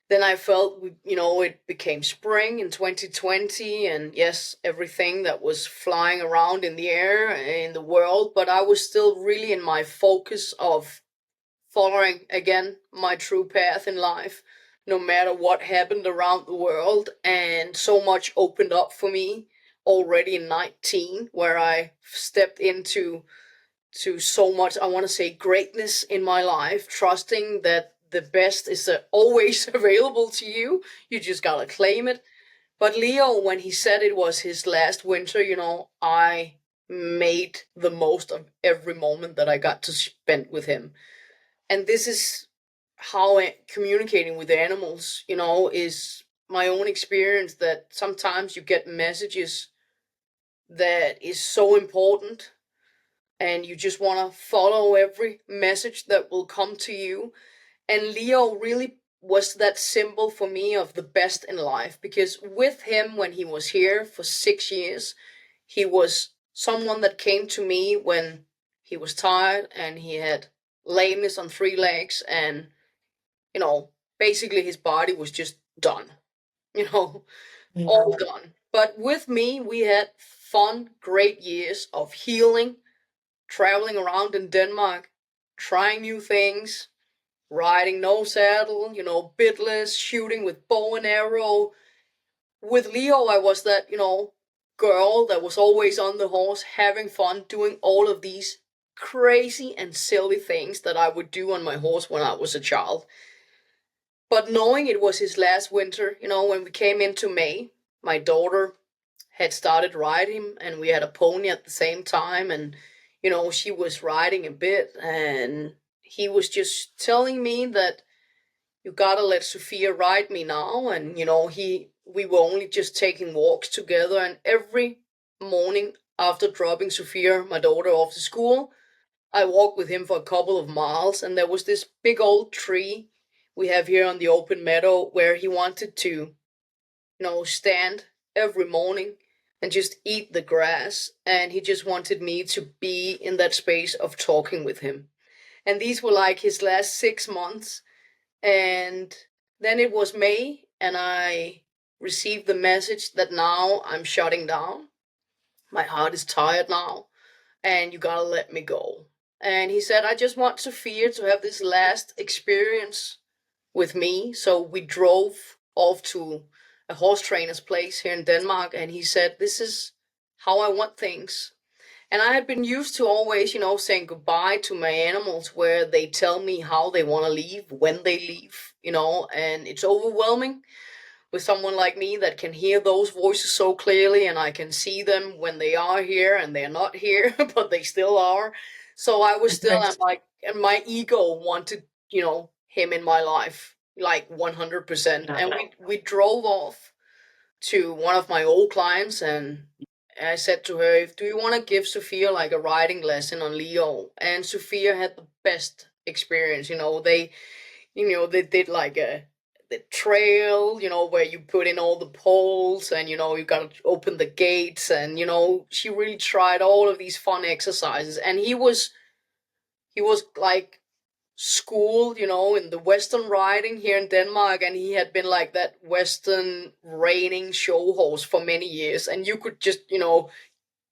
then I felt, it became spring in 2020. And yes, everything that was flying around in the air in the world. But I was still really in my focus of following again my true path in life, no matter what happened around the world. And so much opened up for me already in 19, where I stepped into so much, I want to say, greatness in my life, trusting that the best is always available to you. You just gotta claim it. But Leo, when he said it was his last winter, I made the most of every moment that I got to spend with him. And this is how communicating with animals, is my own experience, that sometimes you get messages that is so important and you just want to follow every message that will come to you. And Leo really was that symbol for me of the best in life, because with him, when he was here for 6 years, he was someone that came to me when he was tired and he had lameness on 3 legs, and basically his body was just done, you know, all done. But with me, we had fun, great years of healing, traveling around in Denmark, trying new things, riding no saddle, bitless, shooting with bow and arrow. With Leo, I was that, girl that was always on the horse, having fun, doing all of these crazy and silly things that I would do on my horse when I was a child. But knowing it was his last winter, when we came into May, my daughter had started riding and we had a pony at the same time, and she was riding a bit, and he was just telling me that you gotta let Sophia ride me now. And we were only just taking walks together, and every morning after dropping Sophia, my daughter, off to school, I walked with him for a couple of miles. And there was this big old tree we have here on the open meadow where he wanted to stand every morning and just eat the grass. And he just wanted me to be in that space of talking with him. And these were like his last 6 months. And then it was May, and I received the message that now I'm shutting down. My heart is tired now, and you gotta let me go. And he said, I just want Sophia to have this last experience with me. So we drove off to a horse trainer's place here in Denmark, and he said, this is how I want things. And I had been used to always, saying goodbye to my animals, where they tell me how they want to leave, when they leave, and it's overwhelming with someone like me that can hear those voices so clearly, and I can see them when they are here and they're not here, but they still are. So I was still, I'm like, and my ego wanted, him in my life, like 100%. And we drove off to one of my old clients, and I said to her, do you want to give Sophia like a riding lesson on Leo? And Sophia had the best experience. They did like the trail, where you put in all the poles, and you got to open the gates, and she really tried all of these fun exercises. And he was like schooled, in the Western riding here in Denmark, and he had been like that Western reining show horse for many years, and you could just,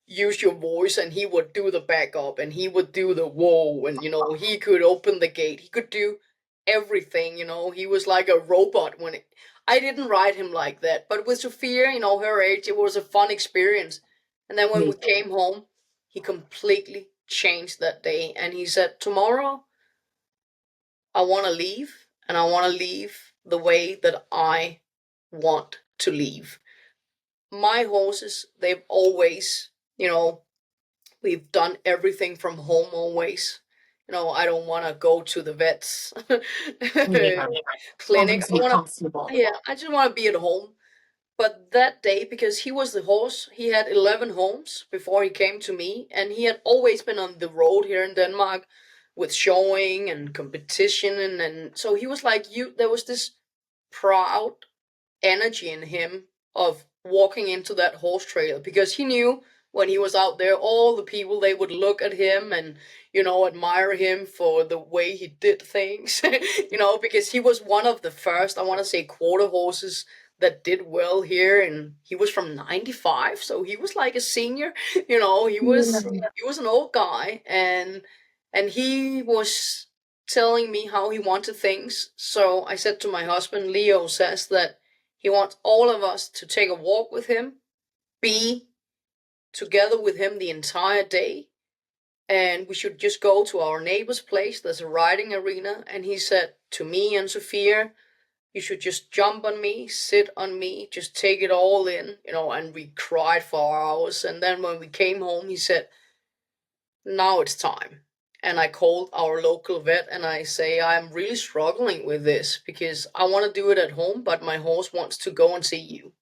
use your voice, and he would do the backup, and he would do the whoa, and he could open the gate, he could do everything. He was like a robot I didn't ride him like that, but with Sophia, her age, it was a fun experience. And then when we came home, he completely changed that day, and he said, tomorrow I want to leave, and I want to leave the way that I want to leave. My horses, they've always, we've done everything from home always. I don't want to go to the vet's clinic. I just want to be at home. But that day, because he was the horse, he had 11 homes before he came to me, and he had always been on the road here in Denmark with showing and competition, and so he was like, there was this proud energy in him of walking into that horse trailer, because he knew when he was out there, all the people, they would look at him and admire him for the way he did things. Because he was one of the first, I want to say, quarter horses that did well here, and he was from 95, so he was like a senior. He was an old guy, and he was telling me how he wanted things. So I said to my husband, Leo says that he wants all of us to take a walk with him, be together with him the entire day, and we should just go to our neighbor's place. There's a riding arena. And he said to me and Sophia, you should just jump on me, sit on me, just take it all in, and we cried for hours. And then when we came home, he said, now it's time. And I called our local vet and I say, I'm really struggling with this because I want to do it at home, but my horse wants to go and see you.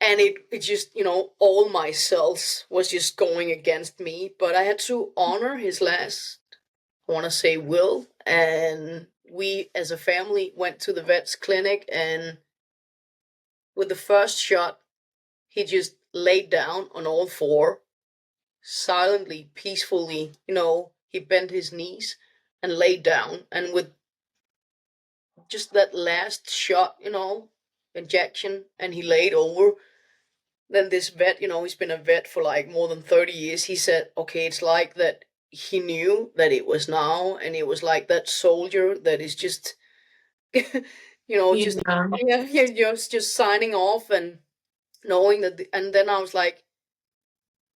And it just, all my cells was just going against me, but I had to honor his last, I want to say, will, and we as a family went to the vet's clinic, and with the first shot, he just laid down on all four, silently, peacefully, he bent his knees and laid down. And with just that last shot, injection, and he laid over, then this vet, he's been a vet for like more than 30 years. He said, okay, it's like that he knew that it was now, and it was like that soldier that is just, just,
Yeah.
yeah, just signing off and knowing that, and then I was like,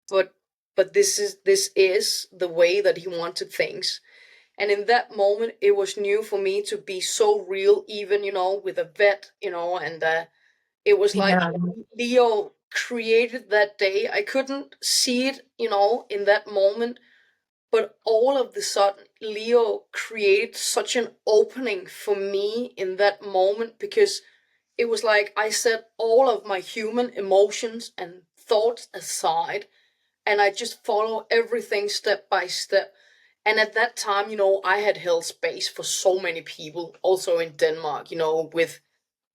but this is the way that he wanted things. And in that moment, it was new for me to be so real, even, with a vet, and it was like
Yeah.
Leo created that day. I couldn't see it, in that moment, but all of the sudden, Leo created such an opening for me in that moment, because it was like I set all of my human emotions and thoughts aside, and I just follow everything step by step. And at that time, I had held space for so many people, also in Denmark, with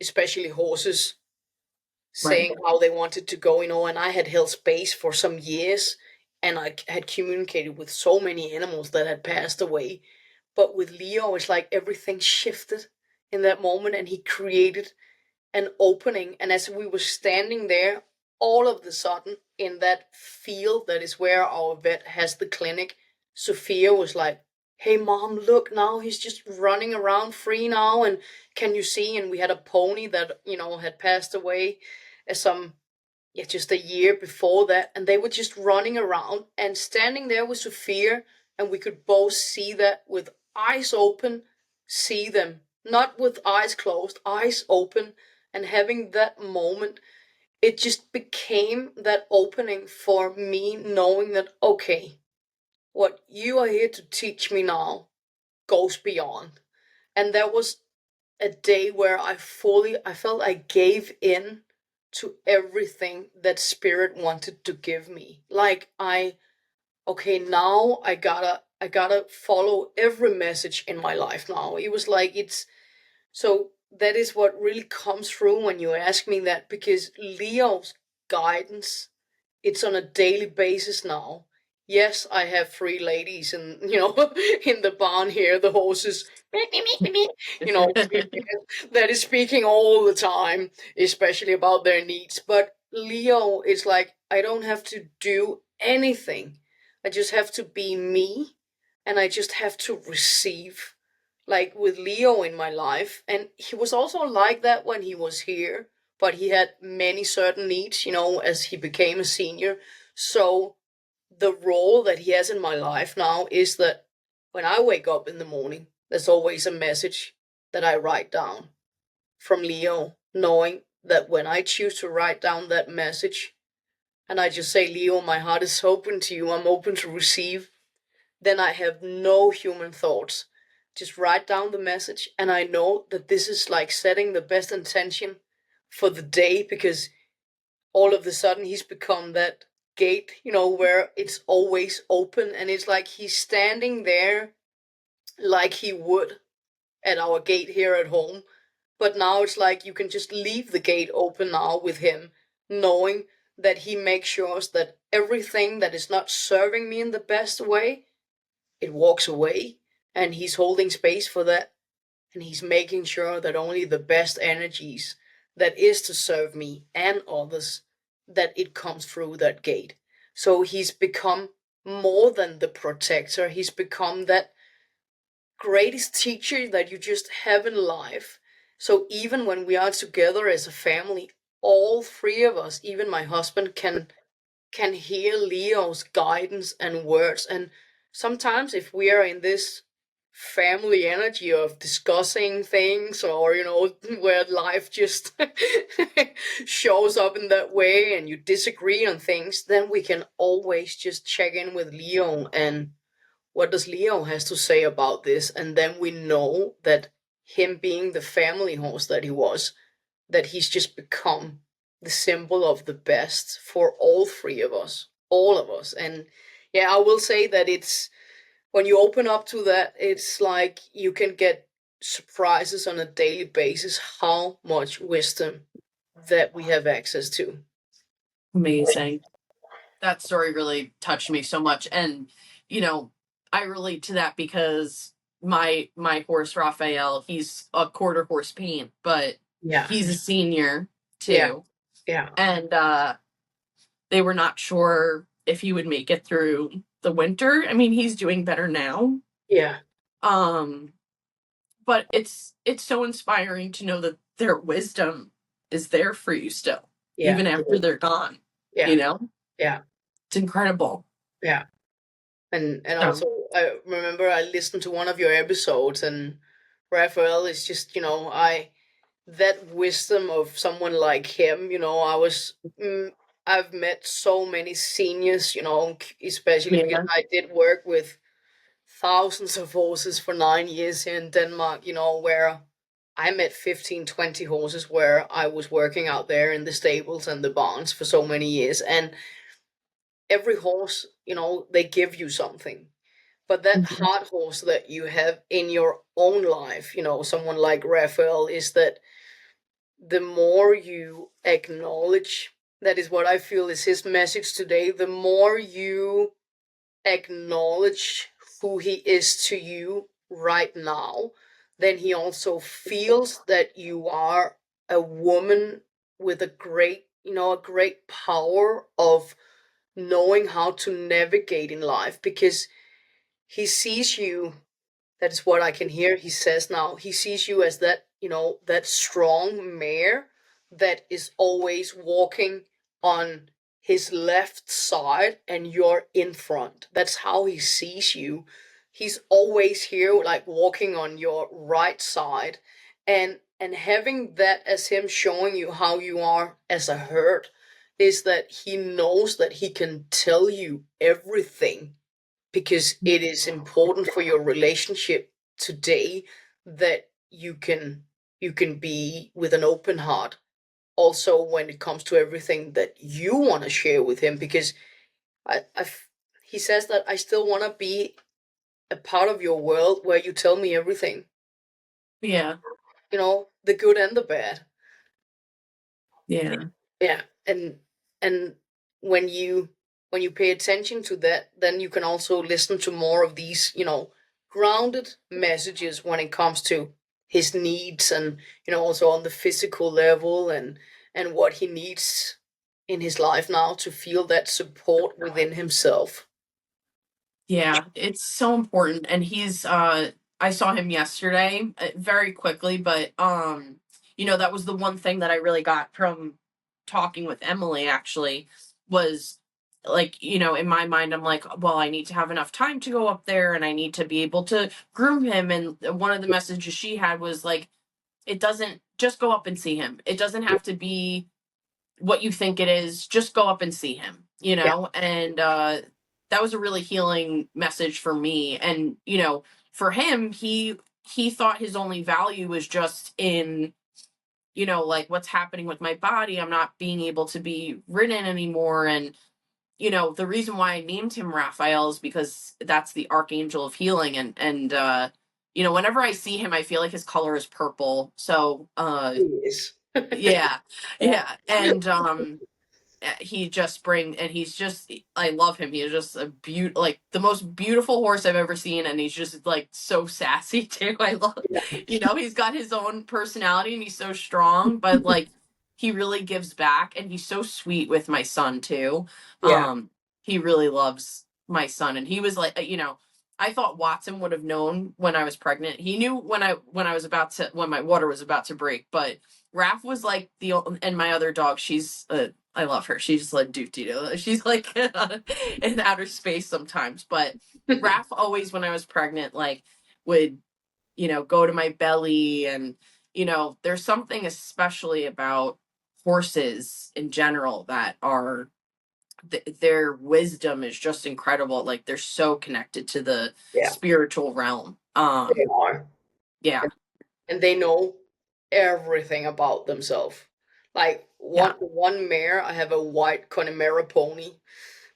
especially horses
Right.
saying how they wanted to go, and I had held space for some years, and I had communicated with so many animals that had passed away. But with Leo, it's like everything shifted in that moment, and he created an opening. And as we were standing there, all of the sudden, in that field that is where our vet has the clinic, Sophia was like, hey mom, look, now he's just running around free now, and can you see? And we had a pony that had passed away some, yeah, just a year before that, and they were just running around and standing there with Sophia, and we could both see that with eyes open, see them, not with eyes closed, eyes open, and having that moment, it just became that opening for me, knowing that, okay, what you are here to teach me now goes beyond. And that was a day where I felt I gave in to everything that spirit wanted to give me. Like, okay, now I gotta follow every message in my life now. It was like, so that is what really comes through when you ask me that, because Leo's guidance, it's on a daily basis now. Yes, I have three ladies, and in the barn here, the horses, you know, that is speaking all the time, especially about their needs. But Leo is like, I don't have to do anything. I just have to be me, and I just have to receive. Like with Leo in my life, and he was also like that when he was here, but he had many certain needs, as he became a senior. So the role that he has in my life now is that when I wake up in the morning, there's always a message that I write down from Leo, knowing that when I choose to write down that message, and I just say, Leo, my heart is open to you, I'm open to receive, then I have no human thoughts. Just write down the message, and I know that this is like setting the best intention for the day, because all of a sudden he's become that gate, where it's always open, and it's like he's standing there like he would at our gate here at home. But now it's like you can just leave the gate open now with him, knowing that he makes sure that everything that is not serving me in the best way, it walks away, and he's holding space for that, and he's making sure that only the best energies that is to serve me and others, that it comes through that gate. So he's become more than the protector, he's become that greatest teacher that you just have in life. So even when we are together as a family, all three of us, even my husband, can hear Leo's guidance and words. And sometimes if we are in this family energy of discussing things, or where life just shows up in that way and you disagree on things, then we can always just check in with Leo, and what does Leo has to say about this? And then we know that him being the family horse that he was, that he's just become the symbol of the best for all three of us, all of us. And yeah, I will say that it's when you open up to that, it's like you can get surprises on a daily basis how much wisdom that we have access to.
Amazing. That story really touched me so much. And, you know, I relate to that because my horse Raphael, he's a quarter horse paint, but
Yeah,
he's a senior
yeah,
too.
yeah,
And they were not sure if he would make it through the winter. I mean, he's doing better now.
yeah,
Um, but it's so inspiring to know that their wisdom is there for you still,
yeah,
even after they're gone.
yeah,
You know?
yeah,
It's incredible.
yeah. And
So
also, I remember I listened to one of your episodes, and Raphael is just, that wisdom of someone like him. I've met so many seniors, especially because
yeah.
I did work with thousands of horses for 9 years here in Denmark, where I met 15, 20 horses where I was working out there in the stables and the barns for so many years. And every horse, they give you something. But that
Mhm.
hard horse that you have in your own life, someone like Raphael, is that the more you acknowledge, that is what I feel is his message today, the more you acknowledge who he is to you right now, then he also feels that you are a woman with a great power of knowing how to navigate in life, because he sees you. That is what I can hear. He says now he sees you as that strong mare that is always walking on his left side and you're in front. That's how he sees you. He's always here, like walking on your right side, and having that as him showing you how you are as a herd is that he knows that he can tell you everything, because it is important for your relationship today that you can be with an open heart also when it comes to everything that you want to share with him, because I he says that I still want to be a part of your world where you tell me everything,
Yeah.
the good and the bad.
Yeah.
Yeah, and when you pay attention to that, then you can also listen to more of these, grounded messages when it comes to his needs, and also on the physical level, and what he needs in his life now to feel that support within himself.
Yeah, it's so important. And he's I saw him yesterday very quickly, but that was the one thing that I really got from talking with Emily actually was like, in my mind I'm like, well, I need to have enough time to go up there and I need to be able to groom him. And one of the messages she had was like, it doesn't just go up and see him. It doesn't have to be what you think it is, just go up and see him,
Yeah,
and that was a really healing message for me. And for him, he thought his only value was just in like what's happening with my body. I'm not being able to be ridden anymore. And the reason why I named him Raphael is because that's the archangel of healing. And whenever I see him, I feel like his color is purple. So
he is.
yeah,
Yeah,
yeah. And he just bring and he's just I love him. He's just like the most beautiful horse I've ever seen, and he's just like so sassy too. I love he's got his own personality and he's so strong, but like he really gives back, and he's so sweet with my son too.
yeah,
He really loves my son, and he was like I thought Watson would have known when I was pregnant. He knew when my water was about to break, but Raph was like and my other dog, she's I love her. She's like doo. She's like in outer space sometimes. But Raph always, when I was pregnant, like would, go to my belly. And, there's something especially about horses in general that are, their wisdom is just incredible. Like they're so connected to the
yeah,
spiritual realm.
they are.
Yeah.
And they know everything about themselves. Like one
Yeah.
one mare, I have a white Connemara pony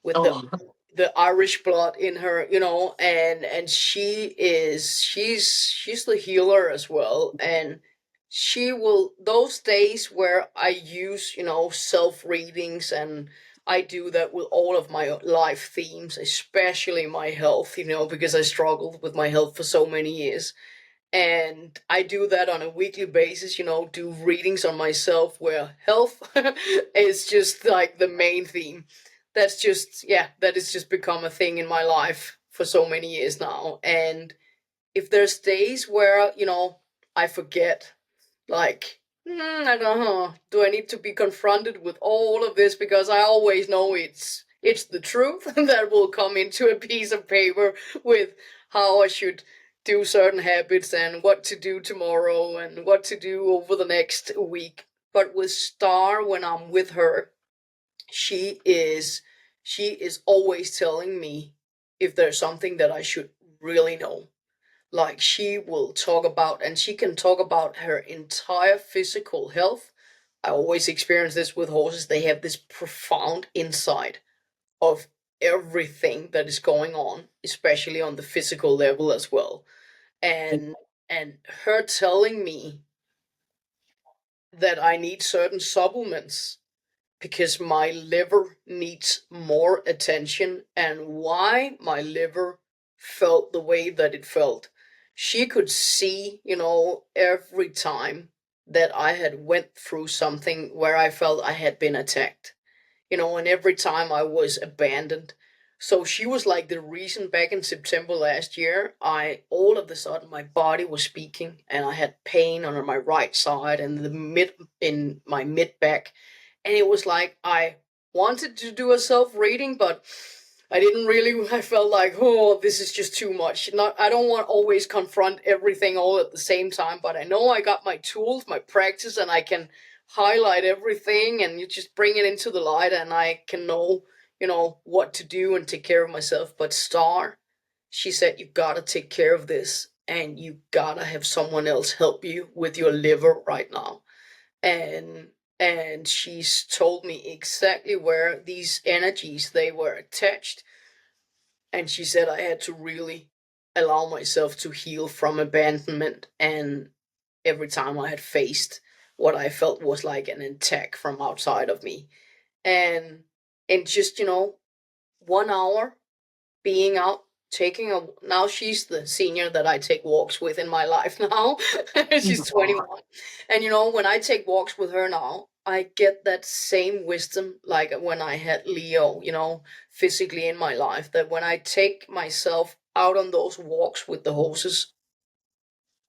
with the
Oh,
the Irish blood in her, and she's the healer as well, and she will those days where I use, self readings, and I do that with all of my life themes, especially my health, because I struggled with my health for so many years. And I do that on a weekly basis, do readings on myself where health is just like the main theme. That's just, yeah, that has just become a thing in my life for so many years now. And if there's days where, I forget, like, I don't know, do I need to be confronted with all of this? Because I always know it's the truth that will come into a piece of paper with how I should do certain habits and what to do tomorrow and what to do over the next week. But with Star, when I'm with her, she is she is always telling me if there's something that I should really know. Like, she will talk about, and she can talk about her entire physical health. I always experience this with horses. They have this profound insight of everything that is going on, especially on the physical level as well. And her telling me that I need certain supplements because my liver needs more attention, and why my liver felt the way that it felt. She could see, every time that I had went through something where I felt I had been attacked, and every time I was abandoned. So she was like the reason back in September last year, I all of a sudden my body was speaking and I had pain on my right side and in my mid back. And it was like I wanted to do a self reading, but I didn't really. I felt like, oh, this is just too much. Not, I don't want to always confront everything all at the same time, but I know I got my tools, my practice, and I can highlight everything and you just bring it into the light, and I can know, what to do and take care of myself. But Star, she said, you gotta take care of this, and you gotta have someone else help you with your liver right now. And and she's told me exactly where these energies they were attached, and she said I had to really allow myself to heal from abandonment, and every time I had faced what I felt was like an attack from outside of me. And and just, 1 hour being out taking a now she's the senior that I take walks with in my life now. She's
Aw.
21. And when I take walks with her now, I get that same wisdom like when I had Leo, physically in my life, that when I take myself out on those walks with the horses,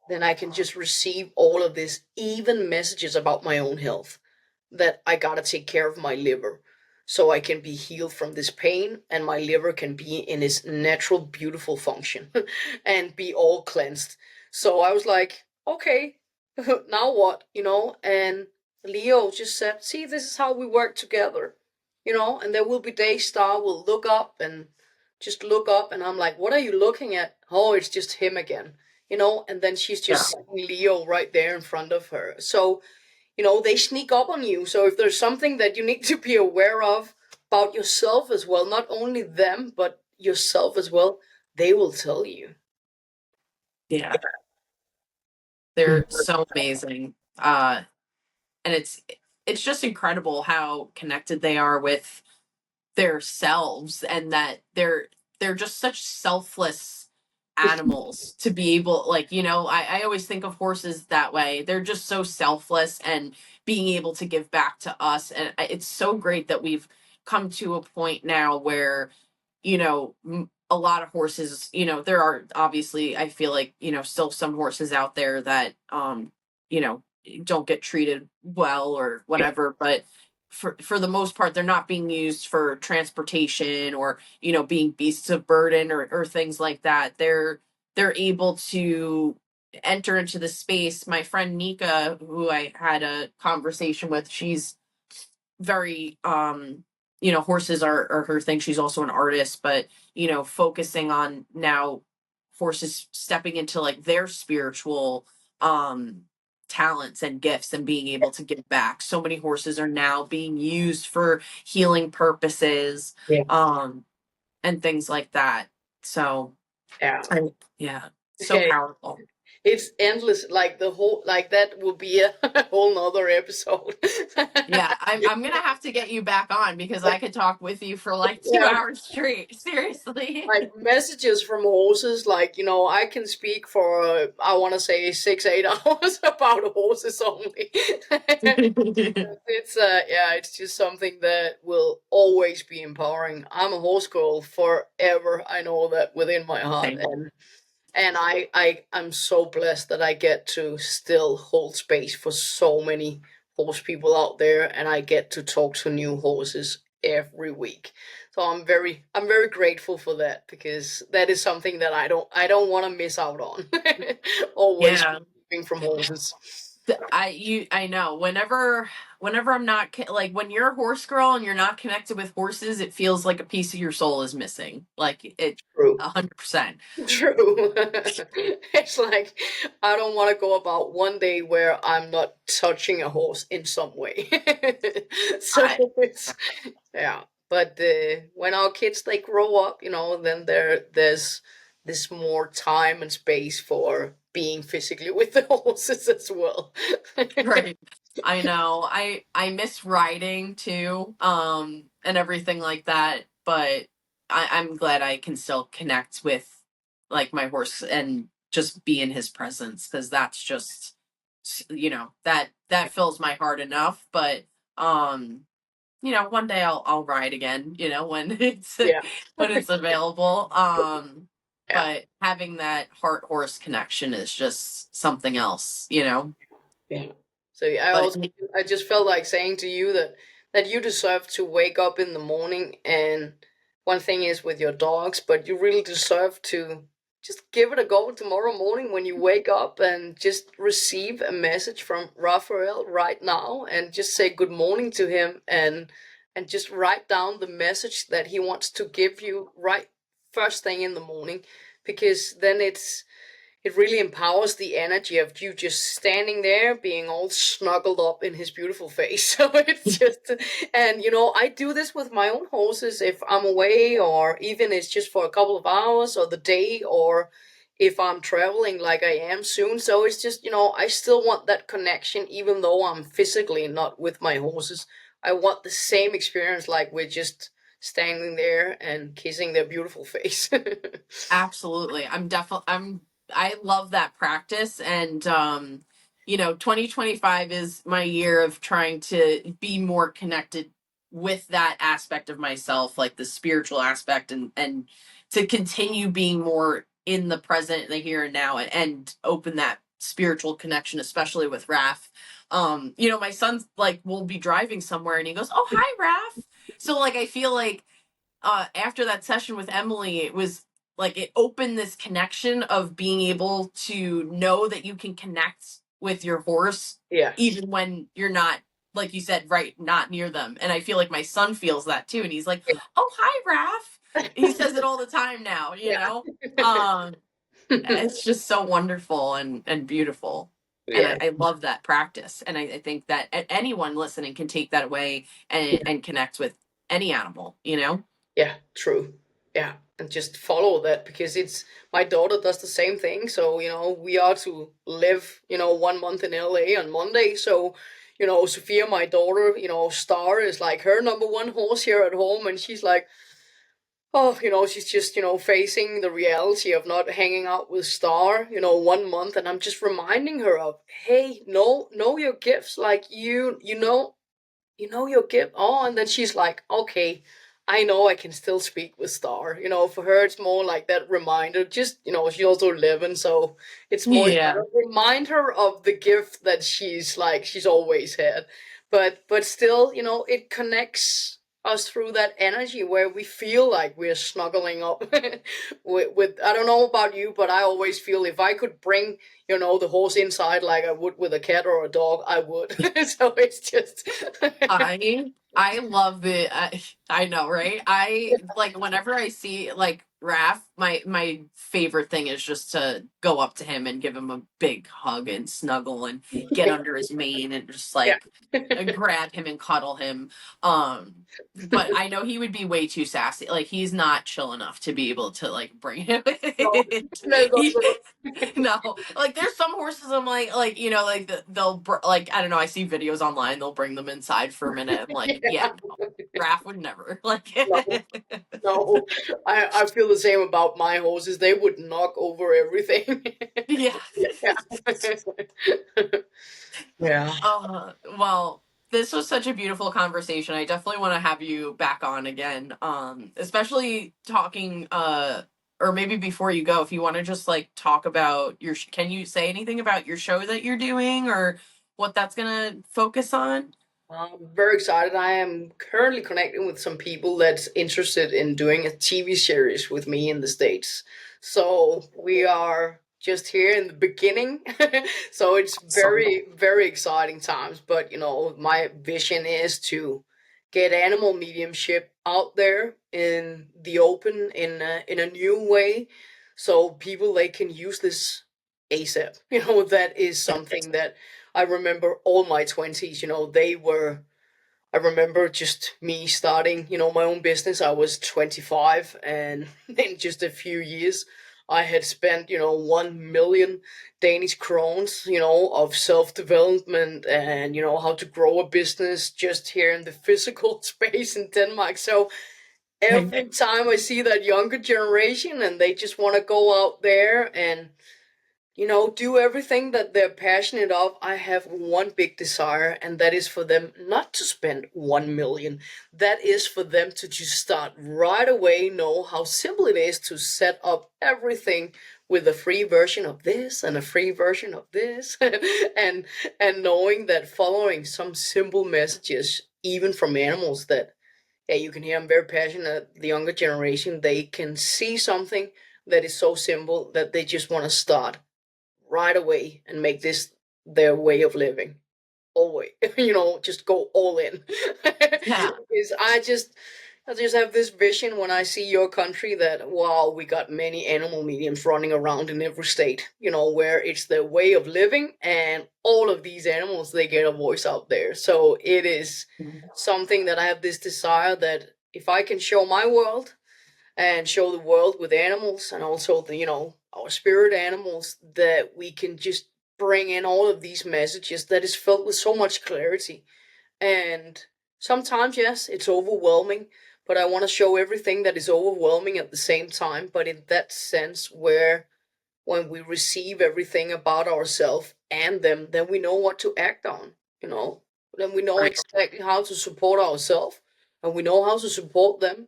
then I can just receive all of this, even messages about my own health, that I gotta take care of my liver so I can be healed from this pain and my liver can be in its natural, beautiful function and be all cleansed. So I was like, okay, now what? And Leo just said, see, this is how we work together, and there will be days Star will look up and just look up, and I'm like, what are you looking at? Oh, it's just him again, and then she's
Yeah.
just seeing Leo right there in front of her. So, they sneak up on you. So if there's something that you need to be aware of about yourself as well, not only them, but yourself as well, they will tell you.
Yeah. They're so amazing. And it's just incredible how connected they are with their selves, and that they're just such selfless animals to be able, like, I always think of horses that way. They're just so selfless and being able to give back to us, and it's so great that we've come to a point now where, a lot of horses, there are obviously, I feel like, still some horses out there that you know don't get treated well or whatever, but for the most part they're not being used for transportation or, being beasts of burden, or things like that. They're able to enter into the space. My friend Nika, who I had a conversation with, she's very, horses are her thing. She's also an artist, but, focusing on now horses stepping into like their spiritual um talents and gifts and being able to give back. So many horses are now being used for healing purposes.
Yeah.
Um and things like that. So
Yeah.
yeah, so
Hey,
powerful.
it's endless. Like the whole, like that will be a whole nother episode.
Yeah, I'm gonna have to get you back on because I could talk with you for like two
Yeah.
hours straight. Seriously.
Like messages from horses, like, I can speak for, I want to say 6, 8 hours about horses only. It's yeah, it's just something that will always be empowering. I'm a horse girl forever. I know that within my heart,
Same.
and I'm so blessed that I get to still hold space for so many horse people out there, and I get to talk to new horses every week. So I'm very grateful for that, because that is something that I don't want to miss out on. Always
Yeah.
moving from horses.
I know whenever I'm not like when you're a horse girl and you're not connected with horses, it feels like a piece of your soul is missing. Like it
True.
100%.
True. It's like I don't want to go about one day where I'm not touching a horse in some way. So
I
it's, yeah. But when our kids they grow up, then there's this more time and space for being physically with the horses as well.
right. I know. I miss riding too, and everything like that, but I'm glad I can still connect with like my horse and just be in his presence because that's just that fills my heart enough. But um one day I'll ride again, when it's
Yeah.
when it's available.
Yeah.
But having that heart horse connection is just something else.
Yeah. So yeah,
But
I just felt like saying to you that you deserve to wake up in the morning, and one thing is with your dogs, but you really deserve to just give it a go tomorrow morning when you wake up and just receive a message from Raphael right now, and just say good morning to him, and just write down the message that he wants to give you right first thing in the morning, because then it really empowers the energy of you just standing there being all snuggled up in his beautiful face. So it's just, and I do this with my own horses if I'm away, or even it's just for a couple of hours or the day, or if I'm traveling like I am soon. So it's just, I still want that connection even though I'm physically not with my horses. I want the same experience, like we're just standing there and kissing their beautiful face.
absolutely. I love that practice and 2025 is my year of trying to be more connected with that aspect of myself, like the spiritual aspect and to continue being more in the present, the here and now and open that spiritual connection, especially with Raph. My son's like will be driving somewhere and he goes, "Oh, hi, Raph." So like I feel like after that session with Emily, it was like it opened this connection of being able to know that you can connect with your horse
Yeah.
even when you're not, like you said, right, not near them. And I feel like my son feels that too. And he's like, "Oh, hi, Raph." He says it all the time now, you
Yeah.
know? Um, it's just so wonderful and beautiful. And
Yeah.
I love that practice. And I think that anyone listening can take that away and connect with any animal.
Yeah, true. Yeah, and just follow that, because it's my daughter does the same thing. So, we are to live, 1 month in LA on Monday. So, Sophia, my daughter, Star is like her number one horse here at home. And she's like, oh, she's just, facing the reality of not hanging out with Star, 1 month. And I'm just reminding her of, hey, know your gifts. Like, your gift. Oh, and then she's like, okay, I know I can still speak with Star. For her, it's more like that reminder. Just, she's also 11, so it's more
Yeah.
a reminder of the gift that she's always had. But still, it connects us through that energy where we feel like we're snuggling up with I don't know about you, but I always feel if I could bring the horse inside like I would with a cat or a dog, I would. So it's just
I love it. I know, right? I like whenever I see like Raph, my favorite thing is just to go up to him and give him a big hug and snuggle and get under his mane and just
Yeah.
like grab him and cuddle him. But I know he would be way too sassy. Like he's not chill enough to be able to like bring him
No,
in.
that's not
He,
true.
no, like there's some horses I'm like you know like they'll like I don't know I see videos online they'll bring them inside for a minute. I'm like yeah
Yeah.
no, Raph would never like.
No. No, I feel the same about my horses. They would knock over everything.
Yeah.
Yeah. Yeah.
Well, this was such a beautiful conversation. I definitely want to have you back on again. Especially talking or maybe before you go, if you want to just like talk about your can you say anything about your show that you're doing or what that's going to focus on?
I'm very excited. I am currently connecting with some people that's interested in doing a TV series with me in the States. So we are just here in the beginning. So it's
Awesome.
very, very exciting times. But my vision is to get animal mediumship out there in the open in a new way, so people they can use this ASAP. That is something that I remember all my 20s, I remember just me starting, my own business. I was 25, and in just a few years, I had spent, 1 million Danish krones, of self development and, how to grow a business just here in the physical space in Denmark. So every time I see that younger generation and they just want to go out there and do everything that they're passionate of. I have one big desire, and that is for them not to spend 1 million. That is for them to just start right away, know how simple it is to set up everything with a free version of this and a free version of this, and knowing that following some simple messages, even from animals that, yeah, you can hear I'm very passionate. The younger generation, they can see something that is so simple that they just want to start right away and make this their way of living. Always, just go all in.
Yeah.
Because I just have this vision when I see your country that wow, we got many animal mediums running around in every state, where it's their way of living, and all of these animals they get a voice out there. So it is something that I have this desire that if I can show my world and show the world with animals and also our spirit animals, that we can just bring in all of these messages that is filled with so much clarity. And sometimes, yes, it's overwhelming, but I want to show everything that is overwhelming at the same time, but in that sense where when we receive everything about ourselves and them, then we know what to act on, then we know
Right.
exactly how to support ourselves, and we know how to support them.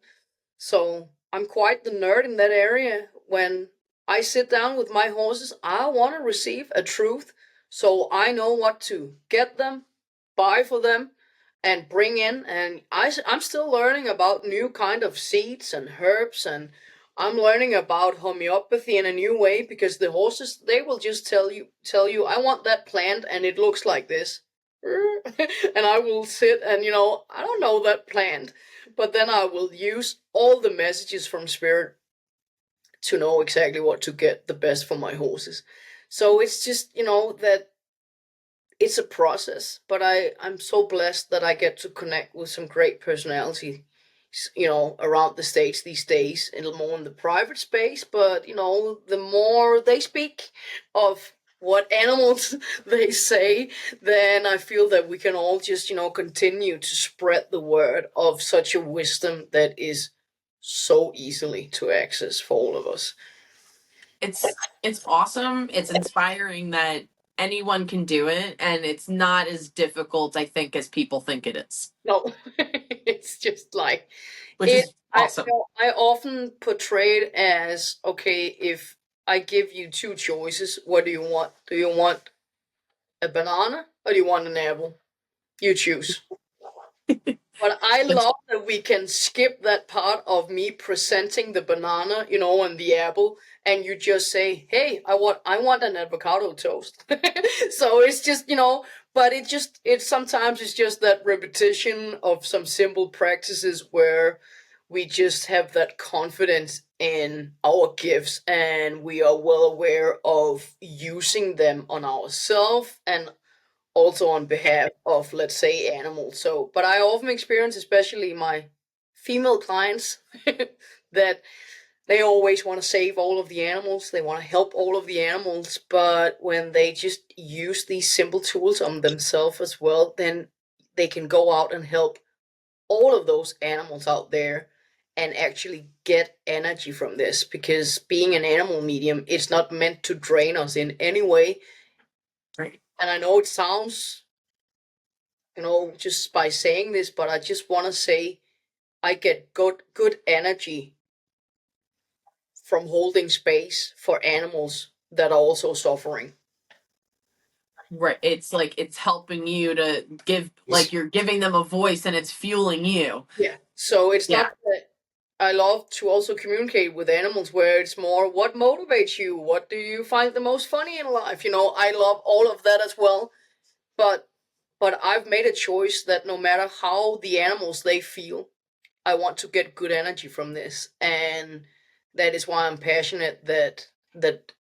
So I'm quite the nerd in that area. When I sit down with my horses, I want to receive a truth so I know what to get them, buy for them, and bring in. And I'm still learning about new kind of seeds and herbs, and I'm learning about homeopathy in a new way, because the horses, they will just tell you, I want that plant and it looks like this. And I will sit and, I don't know that plant, but then I will use all the messages from spirit to know exactly what to get the best for my horses. So it's just, that it's a process, but I'm so blessed that I get to connect with some great personality, around the States these days, and more in the private space. But the more they speak of what animals they say, then I feel that we can all just continue to spread the word of such a wisdom that is so easily to access for all of us.
It's awesome. It's inspiring that anyone can do it and it's not as difficult I think as people think it is,
No, it's just like
which
it.
is
I
awesome.
I often portray it as, okay, if I give you two choices, what do you want? Do you want a banana or do you want an apple? You choose. But I
It's
love that we can skip that part of me presenting the banana, and the apple, and you just say, "Hey, I want an avocado toast." So it's just, but it sometimes it's just that repetition of some simple practices where we just have that confidence in our gifts, and we are well aware of using them on ourselves and also on behalf of, let's say, animals. So, but I often experience, especially my female clients, that they always want to save all of the animals, they want to help all of the animals, but when they just use these simple tools on themselves as well, then they can go out and help all of those animals out there and actually get energy from this, because being an animal medium, it's not meant to drain us in any way.
Right.
And I know it sounds, just by saying this, but I just want to say I get good energy from holding space for animals that are also suffering.
Right. It's like it's helping you to give, like you're giving them a voice and it's fueling you.
Yeah. So it's
Yeah.
not that I love to also communicate with animals where it's more what motivates you, what do you find the most funny in life? I love all of that as well. But I've made a choice that no matter how the animals they feel, I want to get good energy from this. And that is why I'm passionate that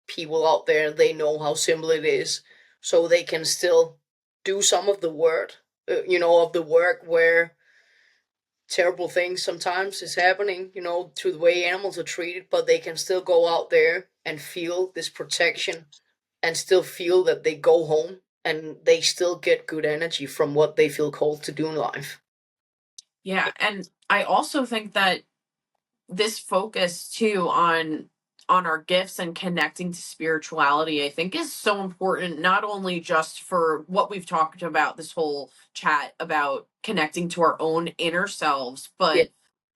people out there, they know how simple it is, so they can still do some of the work, of the work where terrible things sometimes is happening, to the way animals are treated, but they can still go out there and feel this protection and still feel that they go home and they still get good energy from what they feel called to do in life.
Yeah. And I also think that this focus too on our gifts and connecting to spirituality, I think, is so important, not only just for what we've talked about this whole chat about connecting to our own inner selves,
Yeah,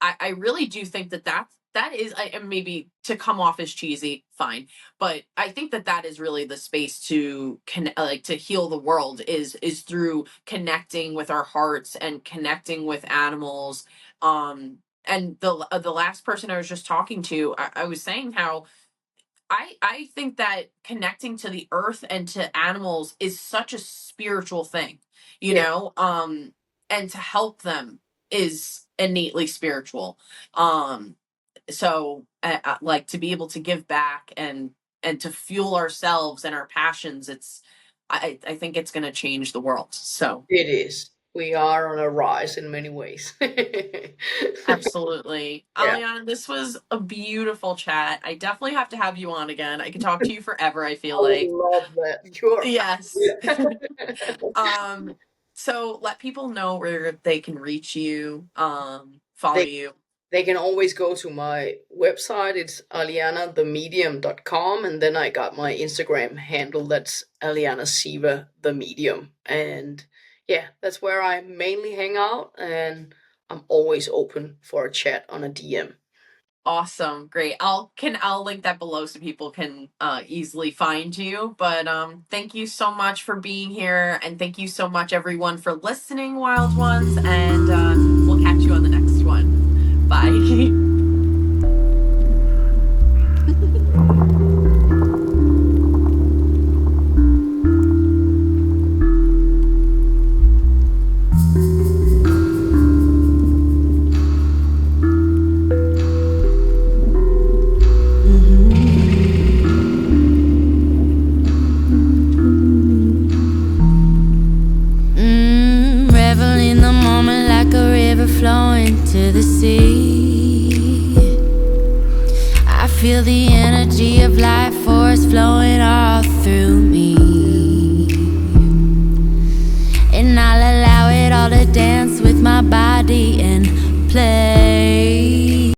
but I really do think that that is, and maybe to come off as cheesy, fine, but I think that that is really the space to like to heal the world is through connecting with our hearts and connecting with animals. And the last person I was just talking to, I was saying how I think that connecting to the earth and to animals is such a spiritual thing, you
yeah,
know, and to help them is innately spiritual. Um, so like to be able to give back and to fuel ourselves and our passions, I think it's going to change the world. So
it is. We are on a rise in many ways.
absolutely.
Yeah,
Aliana, this was a beautiful chat. I definitely have to have you on again. I could talk to you forever, I
I
feel
would
like.
love that. Sure.
Yes. um, so let people know where they can reach you, follow
they
you.
they can always go to my website. It's alianathemedium.com, and then I got my Instagram handle, that's Aliana Ziva the Medium. And yeah, that's where I mainly hang out, and I'm always open for a chat on a DM.
Awesome. Great. I'll link that below so people can easily find you. But thank you so much for being here, and thank you so much everyone for listening, wild ones, and we'll catch you on the next one. Bye.
Revel in the moment like a river flowing to the sea. I feel the energy of life